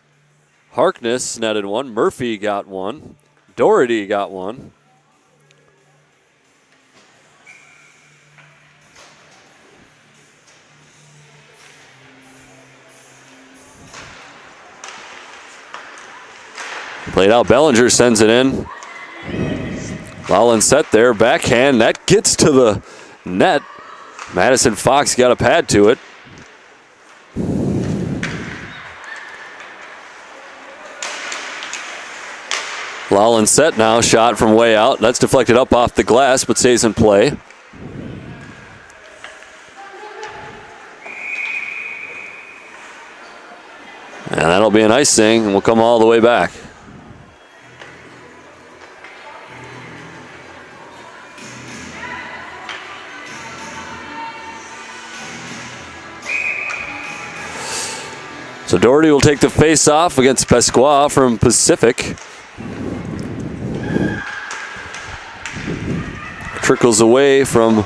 A: Harkness netted 1. Murphy got 1. Doherty got 1. Played out. Bellinger sends it in. Lowland set there. Backhand. That gets to the net. Madison Fox got a pad to it. Lowland set now. Shot from way out. That's deflected up off the glass, but stays in play. And that'll be an icing, and we'll come all the way back. So Doherty will take the face-off against Pesquois from Pacific. Trickles away from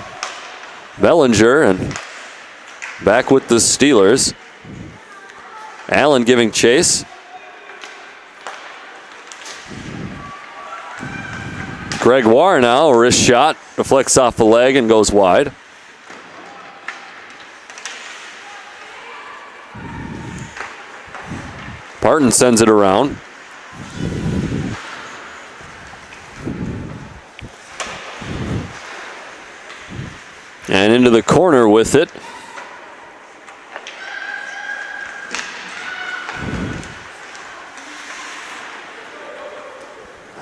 A: Bellinger and back with the Steelers. Allen giving chase. Gregoire now, a wrist shot, deflects off the leg and goes wide. Parton sends it around. And into the corner with it.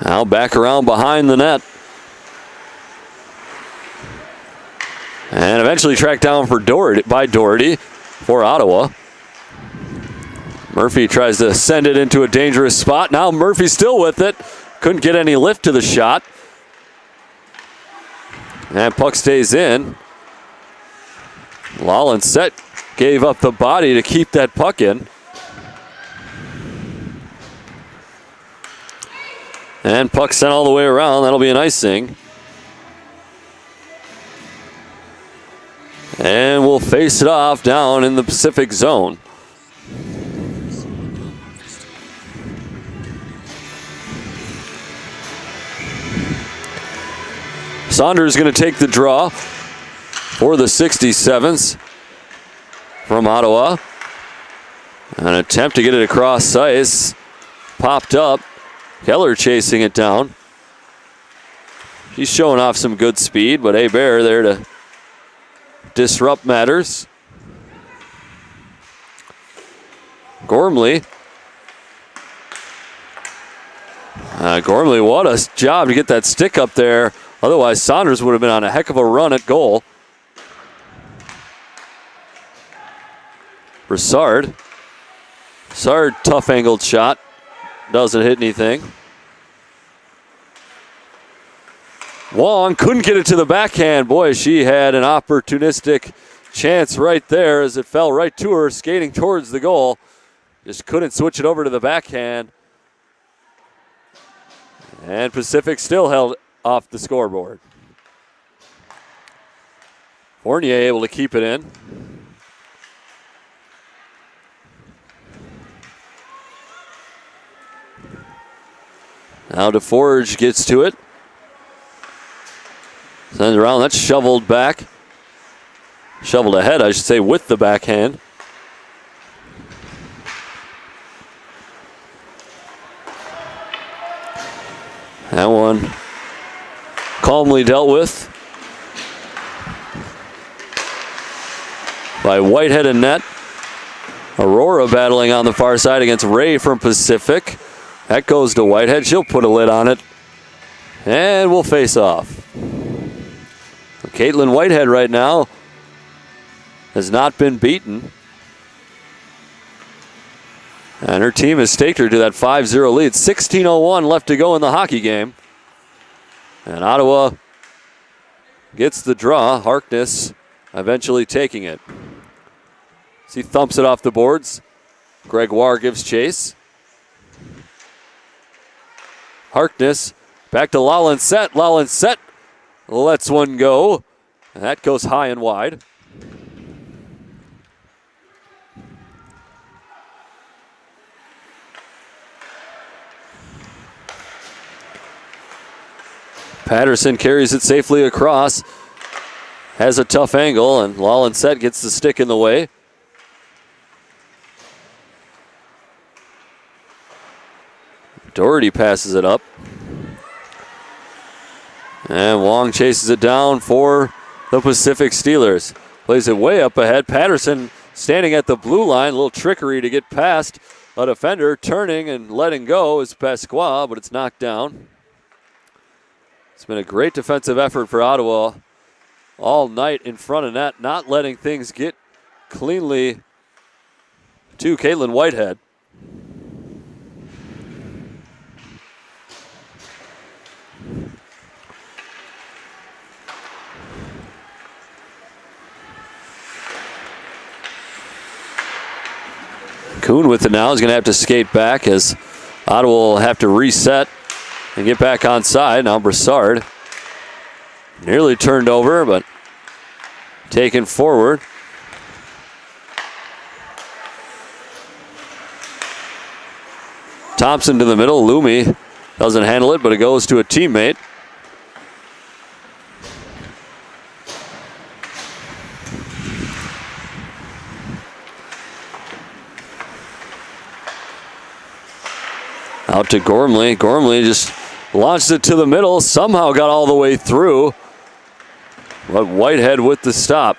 A: Now back around behind the net. And eventually tracked down for Doherty for Ottawa. Murphy tries to send it into a dangerous spot. Now Murphy still with it. Couldn't get any lift to the shot. And puck stays in. Lowland set, gave up the body to keep that puck in. And puck sent all the way around. That'll be an icing. And we'll face it off down in the Pacific zone. Saunders going to take the draw for the 67s from Ottawa. An attempt to get it across ice. Popped up. Keller chasing it down. He's showing off some good speed, but Hebert there to disrupt matters. Gormley. Gormley, what a job to get that stick up there. Otherwise, Saunders would have been on a heck of a run at goal. Broussard. Broussard, tough angled shot. Doesn't hit anything. Wong couldn't get it to the backhand. Boy, she had an opportunistic chance right there as it fell right to her, skating towards the goal. Just couldn't switch it over to the backhand. And Pacific still held off the scoreboard. Fournier able to keep it in. Now DeForge gets to it. Sends it around. That's shoveled back. Shoveled ahead, I should say, with the backhand. That one calmly dealt with by Whitehead and net. Aurora battling on the far side against Ray from Pacific. That goes to Whitehead. She'll put a lid on it. And we'll face off. Caitlin Whitehead right now has not been beaten. And her team has staked her to that 5-0 lead. 16:01 left to go in the hockey game. And Ottawa gets the draw. Harkness eventually taking it. As he thumps it off the boards, Gregoire gives chase. Harkness back to Lallinsett. Lallinsett lets one go. And that goes high and wide. Patterson carries it safely across. Has a tough angle, and Lallinsett gets the stick in the way. Doherty passes it up. And Wong chases it down for the Pacific Steelers. Plays it way up ahead. Patterson standing at the blue line. A little trickery to get past a defender. Turning and letting go is Pasqua, but it's knocked down. It's been a great defensive effort for Ottawa all night in front of net, not letting things get cleanly to Caitlin Whitehead. Kuhn with it now is going to have to skate back as Ottawa will have to reset and get back on side. Now Broussard nearly turned over, but taken forward. Thompson to the middle. Loomy doesn't handle it, but it goes to a teammate. Out to Gormley. Gormley just launched it to the middle. Somehow got all the way through. But Whitehead with the stop.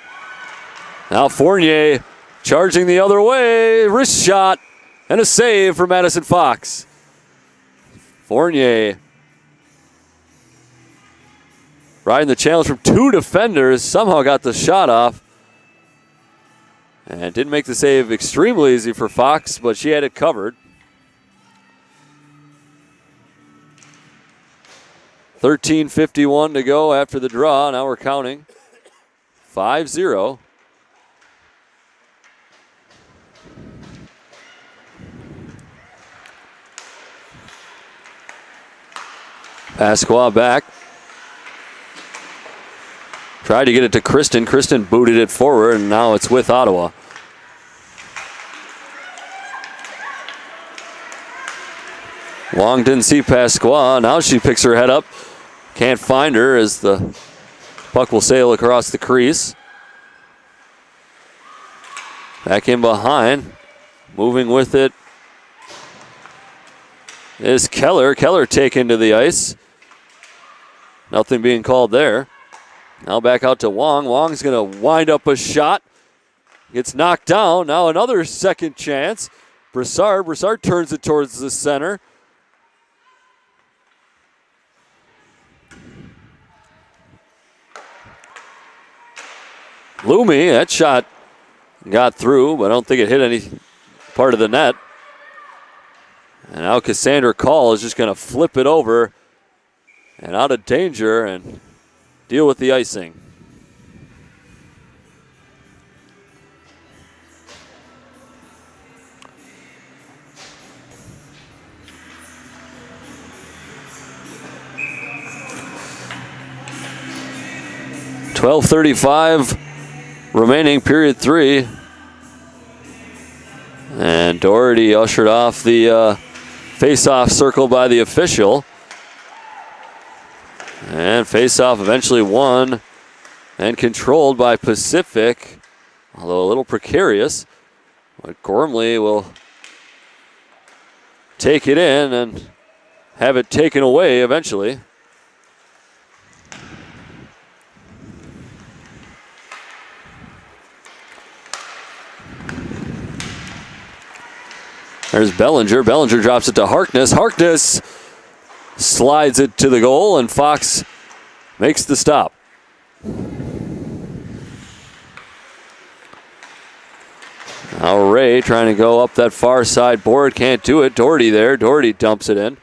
A: Now Fournier charging the other way. Wrist shot and a save for Madison Fox. Fournier riding the challenge from two defenders. Somehow got the shot off. And didn't make the save extremely easy for Fox, but she had it covered. 13:51 to go after the draw. Now we're counting. 5-0. Pasqua back. Tried to get it to Kristen. Kristen booted it forward, and now it's with Ottawa. Wong didn't see Pasqua. Now she picks her head up. Can't find her as the puck will sail across the crease. Back in behind. Moving with it is Keller. Keller taken to the ice. Nothing being called there. Now back out to Wong. Wong's going to wind up a shot. Gets knocked down. Now another second chance. Broussard. Broussard turns it towards the center. Loomy, that shot got through, but I don't think it hit any part of the net. And now Cassandra Call is just going to flip it over and out of danger and deal with the icing. .12:35 remaining, period 3. And Doherty ushered off the face-off circle by the official. And face-off eventually won and controlled by Pacific, although a little precarious. But Gormley will take it in and have it taken away eventually. There's Bellinger. Bellinger drops it to Harkness. Harkness slides it to the goal, and Fox makes the stop. Ray trying to go up that far side board. Can't do it. Doherty there. Doherty dumps it in.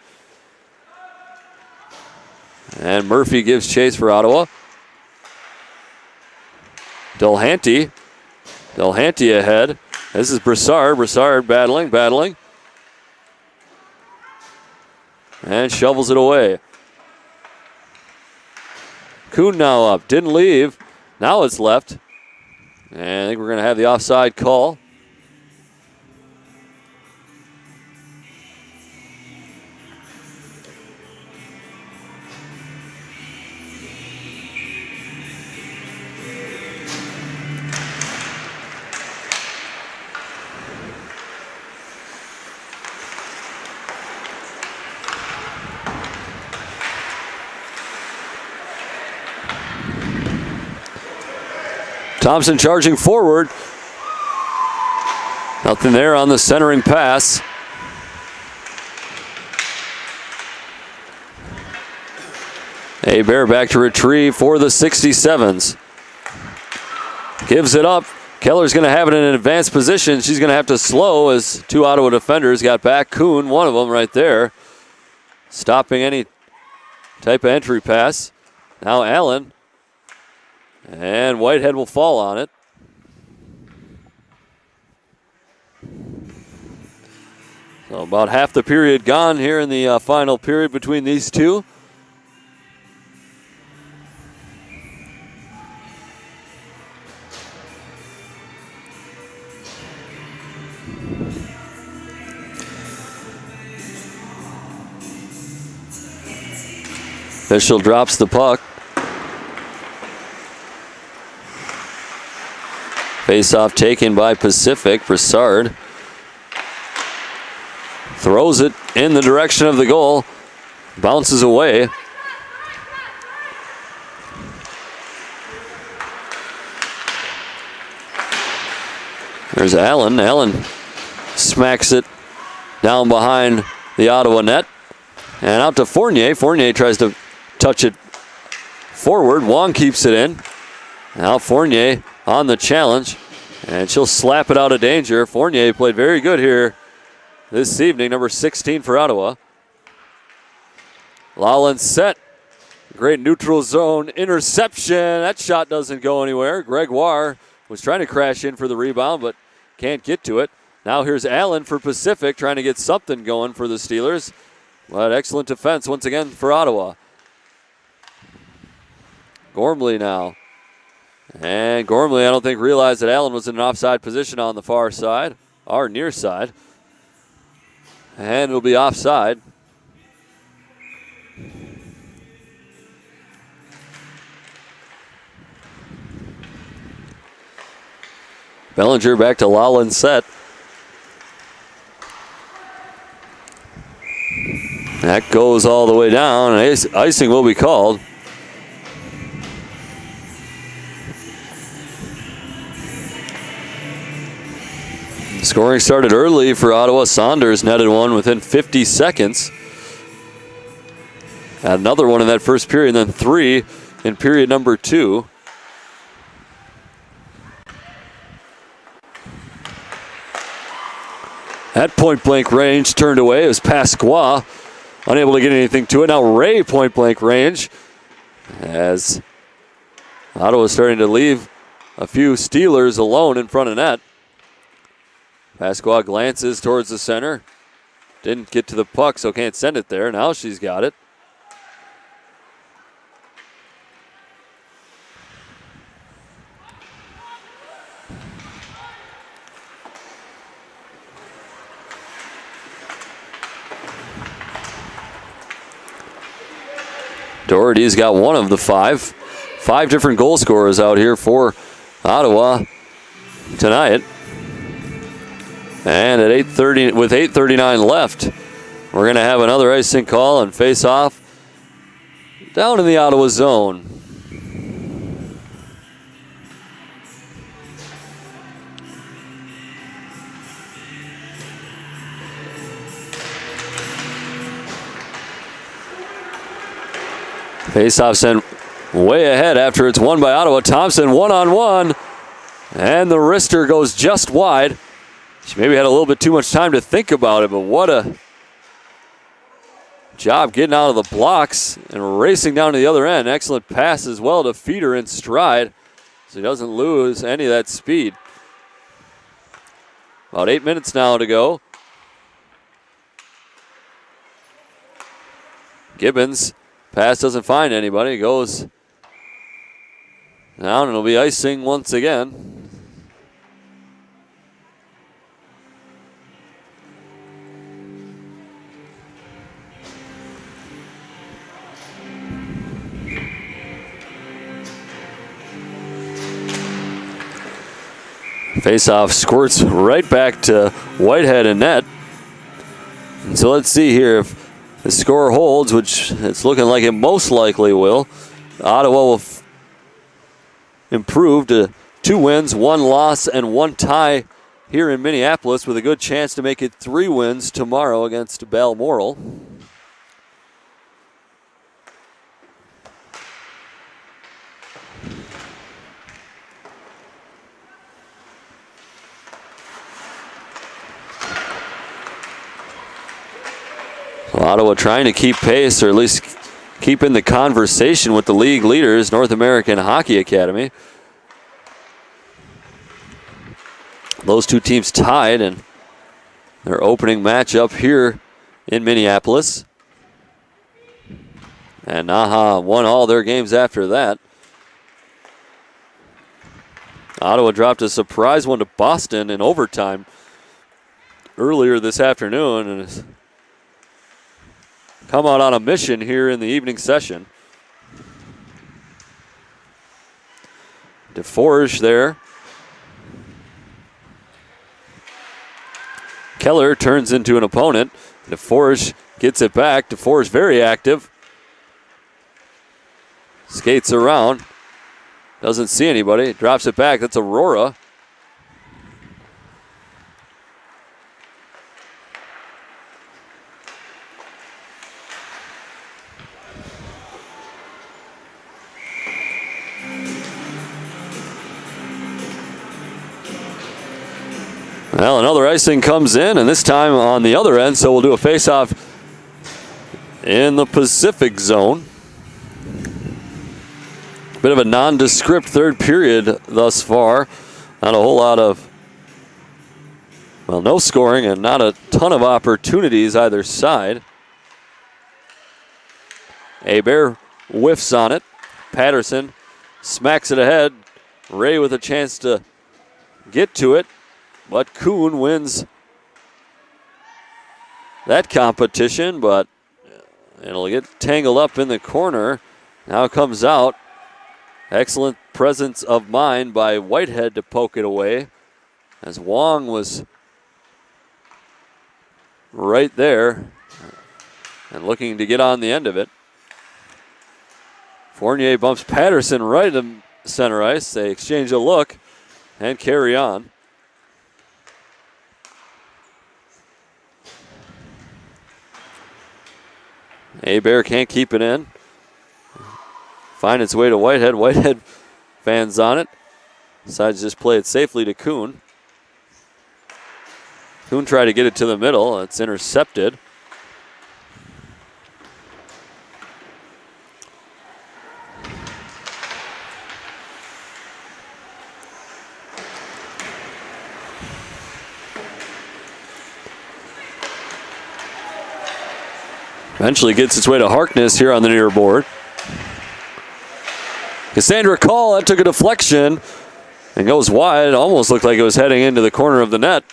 A: And Murphy gives chase for Ottawa. Delhanty. Delhanty ahead. This is Broussard. Broussard battling. And shovels it away. Kuhn now up. Didn't leave. Now it's left. And I think we're going to have the offside call. Thompson charging forward. Nothing there on the centering pass. Hebert back to retrieve for the 67s. Gives it up. Keller's going to have it in an advanced position. She's going to have to slow as two Ottawa defenders got back. Kuhn, one of them right there, stopping any type of entry pass. Now Allen. And Whitehead will fall on it. So about half the period gone here in the final period between these two. Official drops the puck. Face-off taken by Pacific. Broussard throws it in the direction of the goal. Bounces away. There's Allen. Allen smacks it down behind the Ottawa net. And out to Fournier. Fournier tries to touch it forward. Wong keeps it in. Now Fournier on the challenge, and she'll slap it out of danger. Fournier played very good here this evening, number 16 for Ottawa. Lawlin set. Great neutral zone interception. That shot doesn't go anywhere. Gregoire was trying to crash in for the rebound, but can't get to it. Now here's Allen for Pacific, trying to get something going for the Steelers. But excellent defense once again for Ottawa. Gormley now. And Gormley, I don't think, realized that Allen was in an offside position on the far side, or near side. And it'll be offside. Bellinger back to Lawlin set. That goes all the way down. Icing will be called. Scoring started early for Ottawa. Saunders netted one within 50 seconds. Had another one in that first period, and then three in period number 2. At point-blank range, turned away. It was Pasqua, unable to get anything to it. Now Ray point-blank range, as Ottawa starting to leave a few Steelers alone in front of net. Pasqua glances towards the center. Didn't get to the puck, so can't send it there. Now she's got it. Doherty's got one of the five. 5 different goal scorers out here for Ottawa tonight. And at 8:30, with 8:39 left, we're going to have another icing call and face off down in the Ottawa zone. Face-off sent way ahead after it's won by Ottawa. Thompson one-on-one, and the wrister goes just wide. She maybe had a little bit too much time to think about it, but what a job getting out of the blocks and racing down to the other end. Excellent pass as well to feed her in stride so he doesn't lose any of that speed. About 8 minutes now to go. Gibbons, pass doesn't find anybody, goes down and it'll be icing once again. Face-off squirts right back to Whitehead and net. And so let's see here if the score holds, which it's looking like it most likely will. Ottawa will improve to 2 wins, 1 loss, and 1 tie here in Minneapolis with a good chance to make it 3 wins tomorrow against Balmoral. Ottawa trying to keep pace, or at least keep in the conversation with the league leaders, North American Hockey Academy. Those two teams tied in their opening matchup here in Minneapolis. And Naha won all their games after that. Ottawa dropped a surprise one to Boston in overtime earlier this afternoon and has come out on a mission here in the evening session. DeForge there. Keller turns into an opponent. DeForge gets it back. DeForge very active. Skates around. Doesn't see anybody. Drops it back. That's Aurora. Well, another icing comes in, and this time on the other end, so we'll do a face-off in the Pacific zone. Bit of a nondescript third period thus far. Not a whole lot of, well, no scoring and not a ton of opportunities either side. Hebert whiffs on it. Patterson smacks it ahead. Ray with a chance to get to it. But Kuhn wins that competition, but it'll get tangled up in the corner. Now it comes out. Excellent presence of mind by Whitehead to poke it away, as Wong was right there and looking to get on the end of it. Fournier bumps Patterson right to center ice. They exchange a look and carry on. Hebert can't keep it in. Find its way to Whitehead. Whitehead fans on it. Decides to just play it safely to Kuhn. Kuhn tried to get it to the middle. It's intercepted. Eventually gets its way to Harkness here on the near board. Cassandra Call, that took a deflection and goes wide. Almost looked like it was heading into the corner of the net.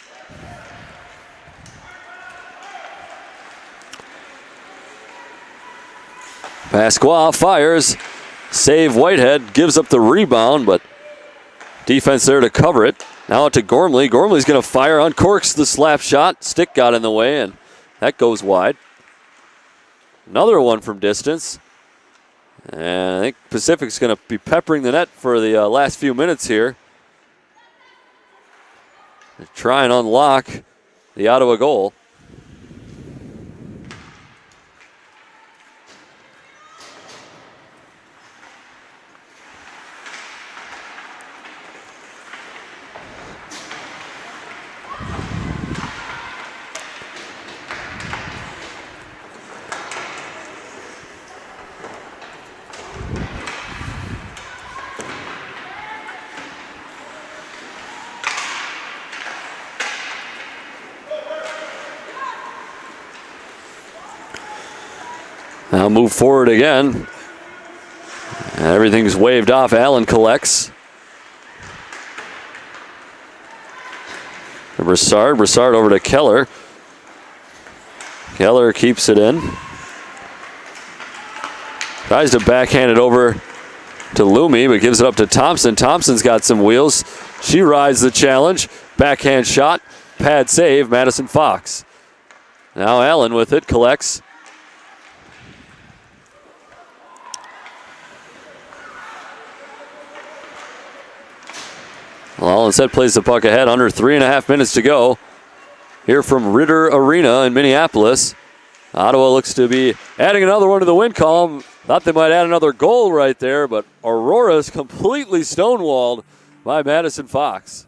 A: Pasqua fires. Save Whitehead, gives up the rebound, but defense there to cover it. Now to Gormley. Gormley's going to fire, uncorks the slap shot. Stick got in the way, and that goes wide. Another one from distance. And I think Pacific's going to be peppering the net for the last few minutes here. They try and unlock the Ottawa goal. Now move forward again. And everything's waved off. Allen collects. Broussard over to Keller. Keller keeps it in. Tries to backhand it over to Loomy, but gives it up to Thompson. Thompson's got some wheels. She rides the challenge. Backhand shot. Pad save. Madison Fox. Now Allen with it. Collects. Well, instead plays the puck ahead. Under 3.5 minutes to go. Here from Ritter Arena in Minneapolis. Ottawa looks to be adding another one to the win column. Thought they might add another goal right there, but Aurora's completely stonewalled by Madison Fox.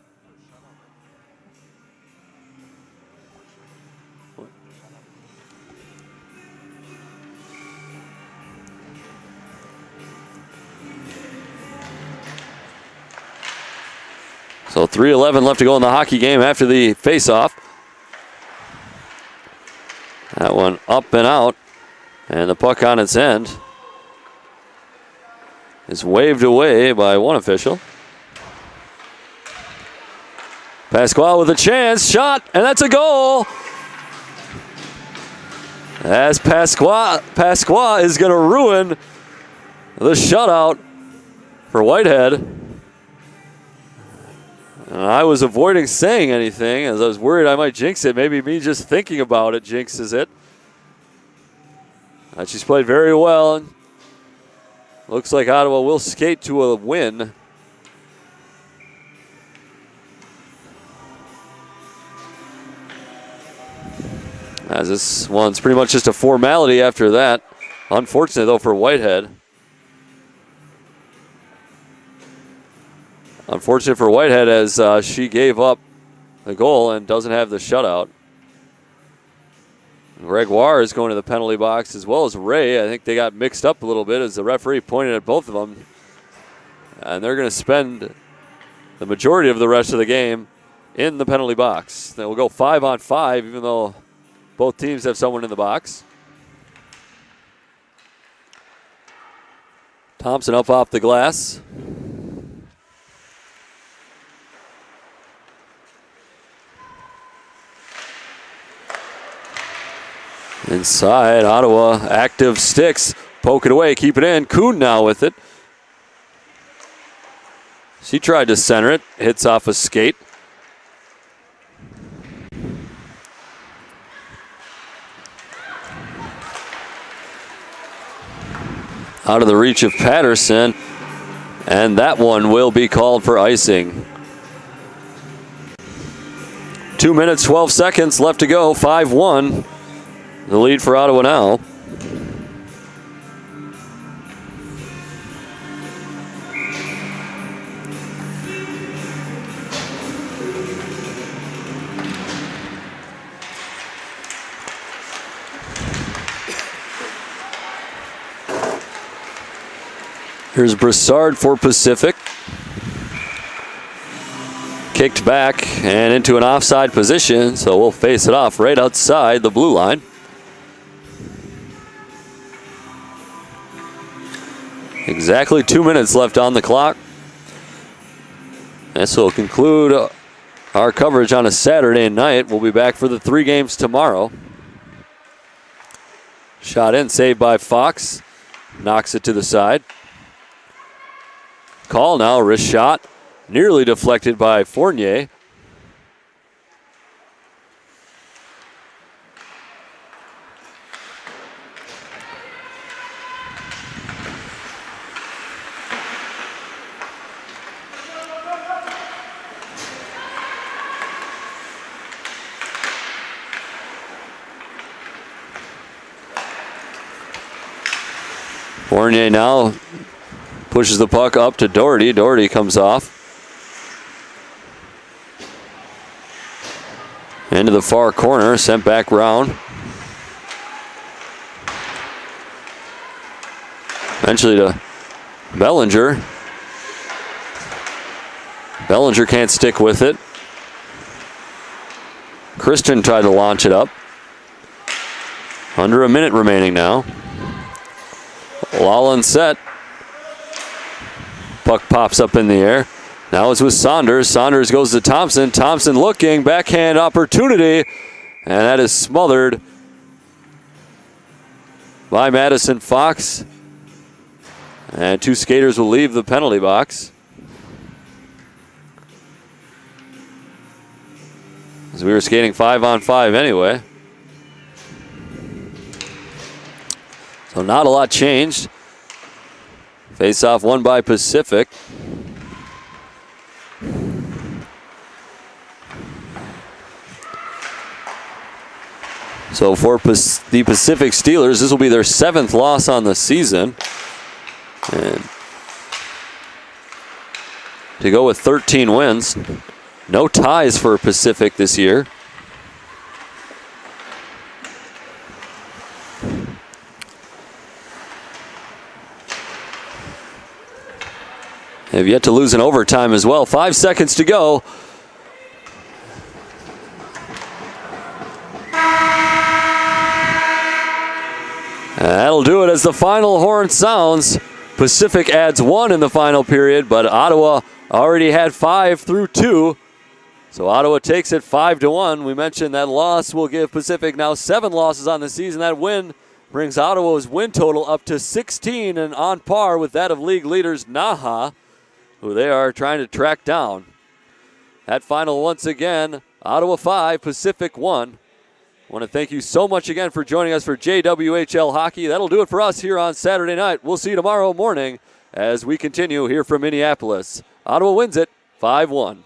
A: So 3:11 left to go in the hockey game after the face-off. That one up and out, and the puck on its end is waved away by one official. Pasqua with a chance, shot, and that's a goal. As Pasqua is going to ruin the shutout for Whitehead. And I was avoiding saying anything as I was worried I might jinx it. Maybe me just thinking about it jinxes it. And she's played very well. Looks like Ottawa will skate to a win. As this one's pretty much just a formality after that. Unfortunate though for Whitehead. Unfortunate for Whitehead as she gave up the goal and doesn't have the shutout. Gregoire is going to the penalty box as well as Ray. I think they got mixed up a little bit as the referee pointed at both of them. And they're going to spend the majority of the rest of the game in the penalty box. Then we'll go 5-on-5 even though both teams have someone in the box. Thompson up off the glass. Inside, Ottawa, active sticks, poke it away, keep it in. Kuhn now with it. She tried to center it, hits off a skate. Out of the reach of Patterson, and that one will be called for icing. 2 minutes, 12 seconds left to go, 5-1. The lead for Ottawa now. Here's Broussard for Pacific. Kicked back and into an offside position, so we'll face it off right outside the blue line. Exactly 2 minutes left on the clock. This will conclude our coverage on a Saturday night. We'll be back for the 3 games tomorrow. Shot in, saved by Fox. Knocks it to the side. Call now, wrist shot. Nearly deflected by Fournier. Fournier now pushes the puck up to Doherty. Doherty comes off. Into the far corner, sent back round. Eventually to Bellinger. Bellinger can't stick with it. Christian tried to launch it up. Under a minute remaining now. All on set. Puck pops up in the air. Now it's with Saunders. Saunders goes to Thompson. Thompson looking. Backhand opportunity. And that is smothered by Madison Fox. And 2 skaters will leave the penalty box. As we were skating 5-on-5 anyway. So not a lot changed. Face-off won by Pacific. So for the Pacific Steelers, this will be their 7th loss on the season. And to go with 13 wins. No ties for Pacific this year. They've yet to lose in overtime as well. 5 seconds to go. And that'll do it as the final horn sounds. Pacific adds 1 in the final period, but Ottawa already had 5 through 2. So Ottawa takes it 5-1. We mentioned that loss will give Pacific now 7 losses on the season. That win brings Ottawa's win total up to 16 and on par with that of league leaders Naha, who they are trying to track down. That final once again, Ottawa 5, Pacific 1. I want to thank you so much again for joining us for JWHL Hockey. That'll do it for us here on Saturday night. We'll see you tomorrow morning as we continue here from Minneapolis. Ottawa wins it 5-1.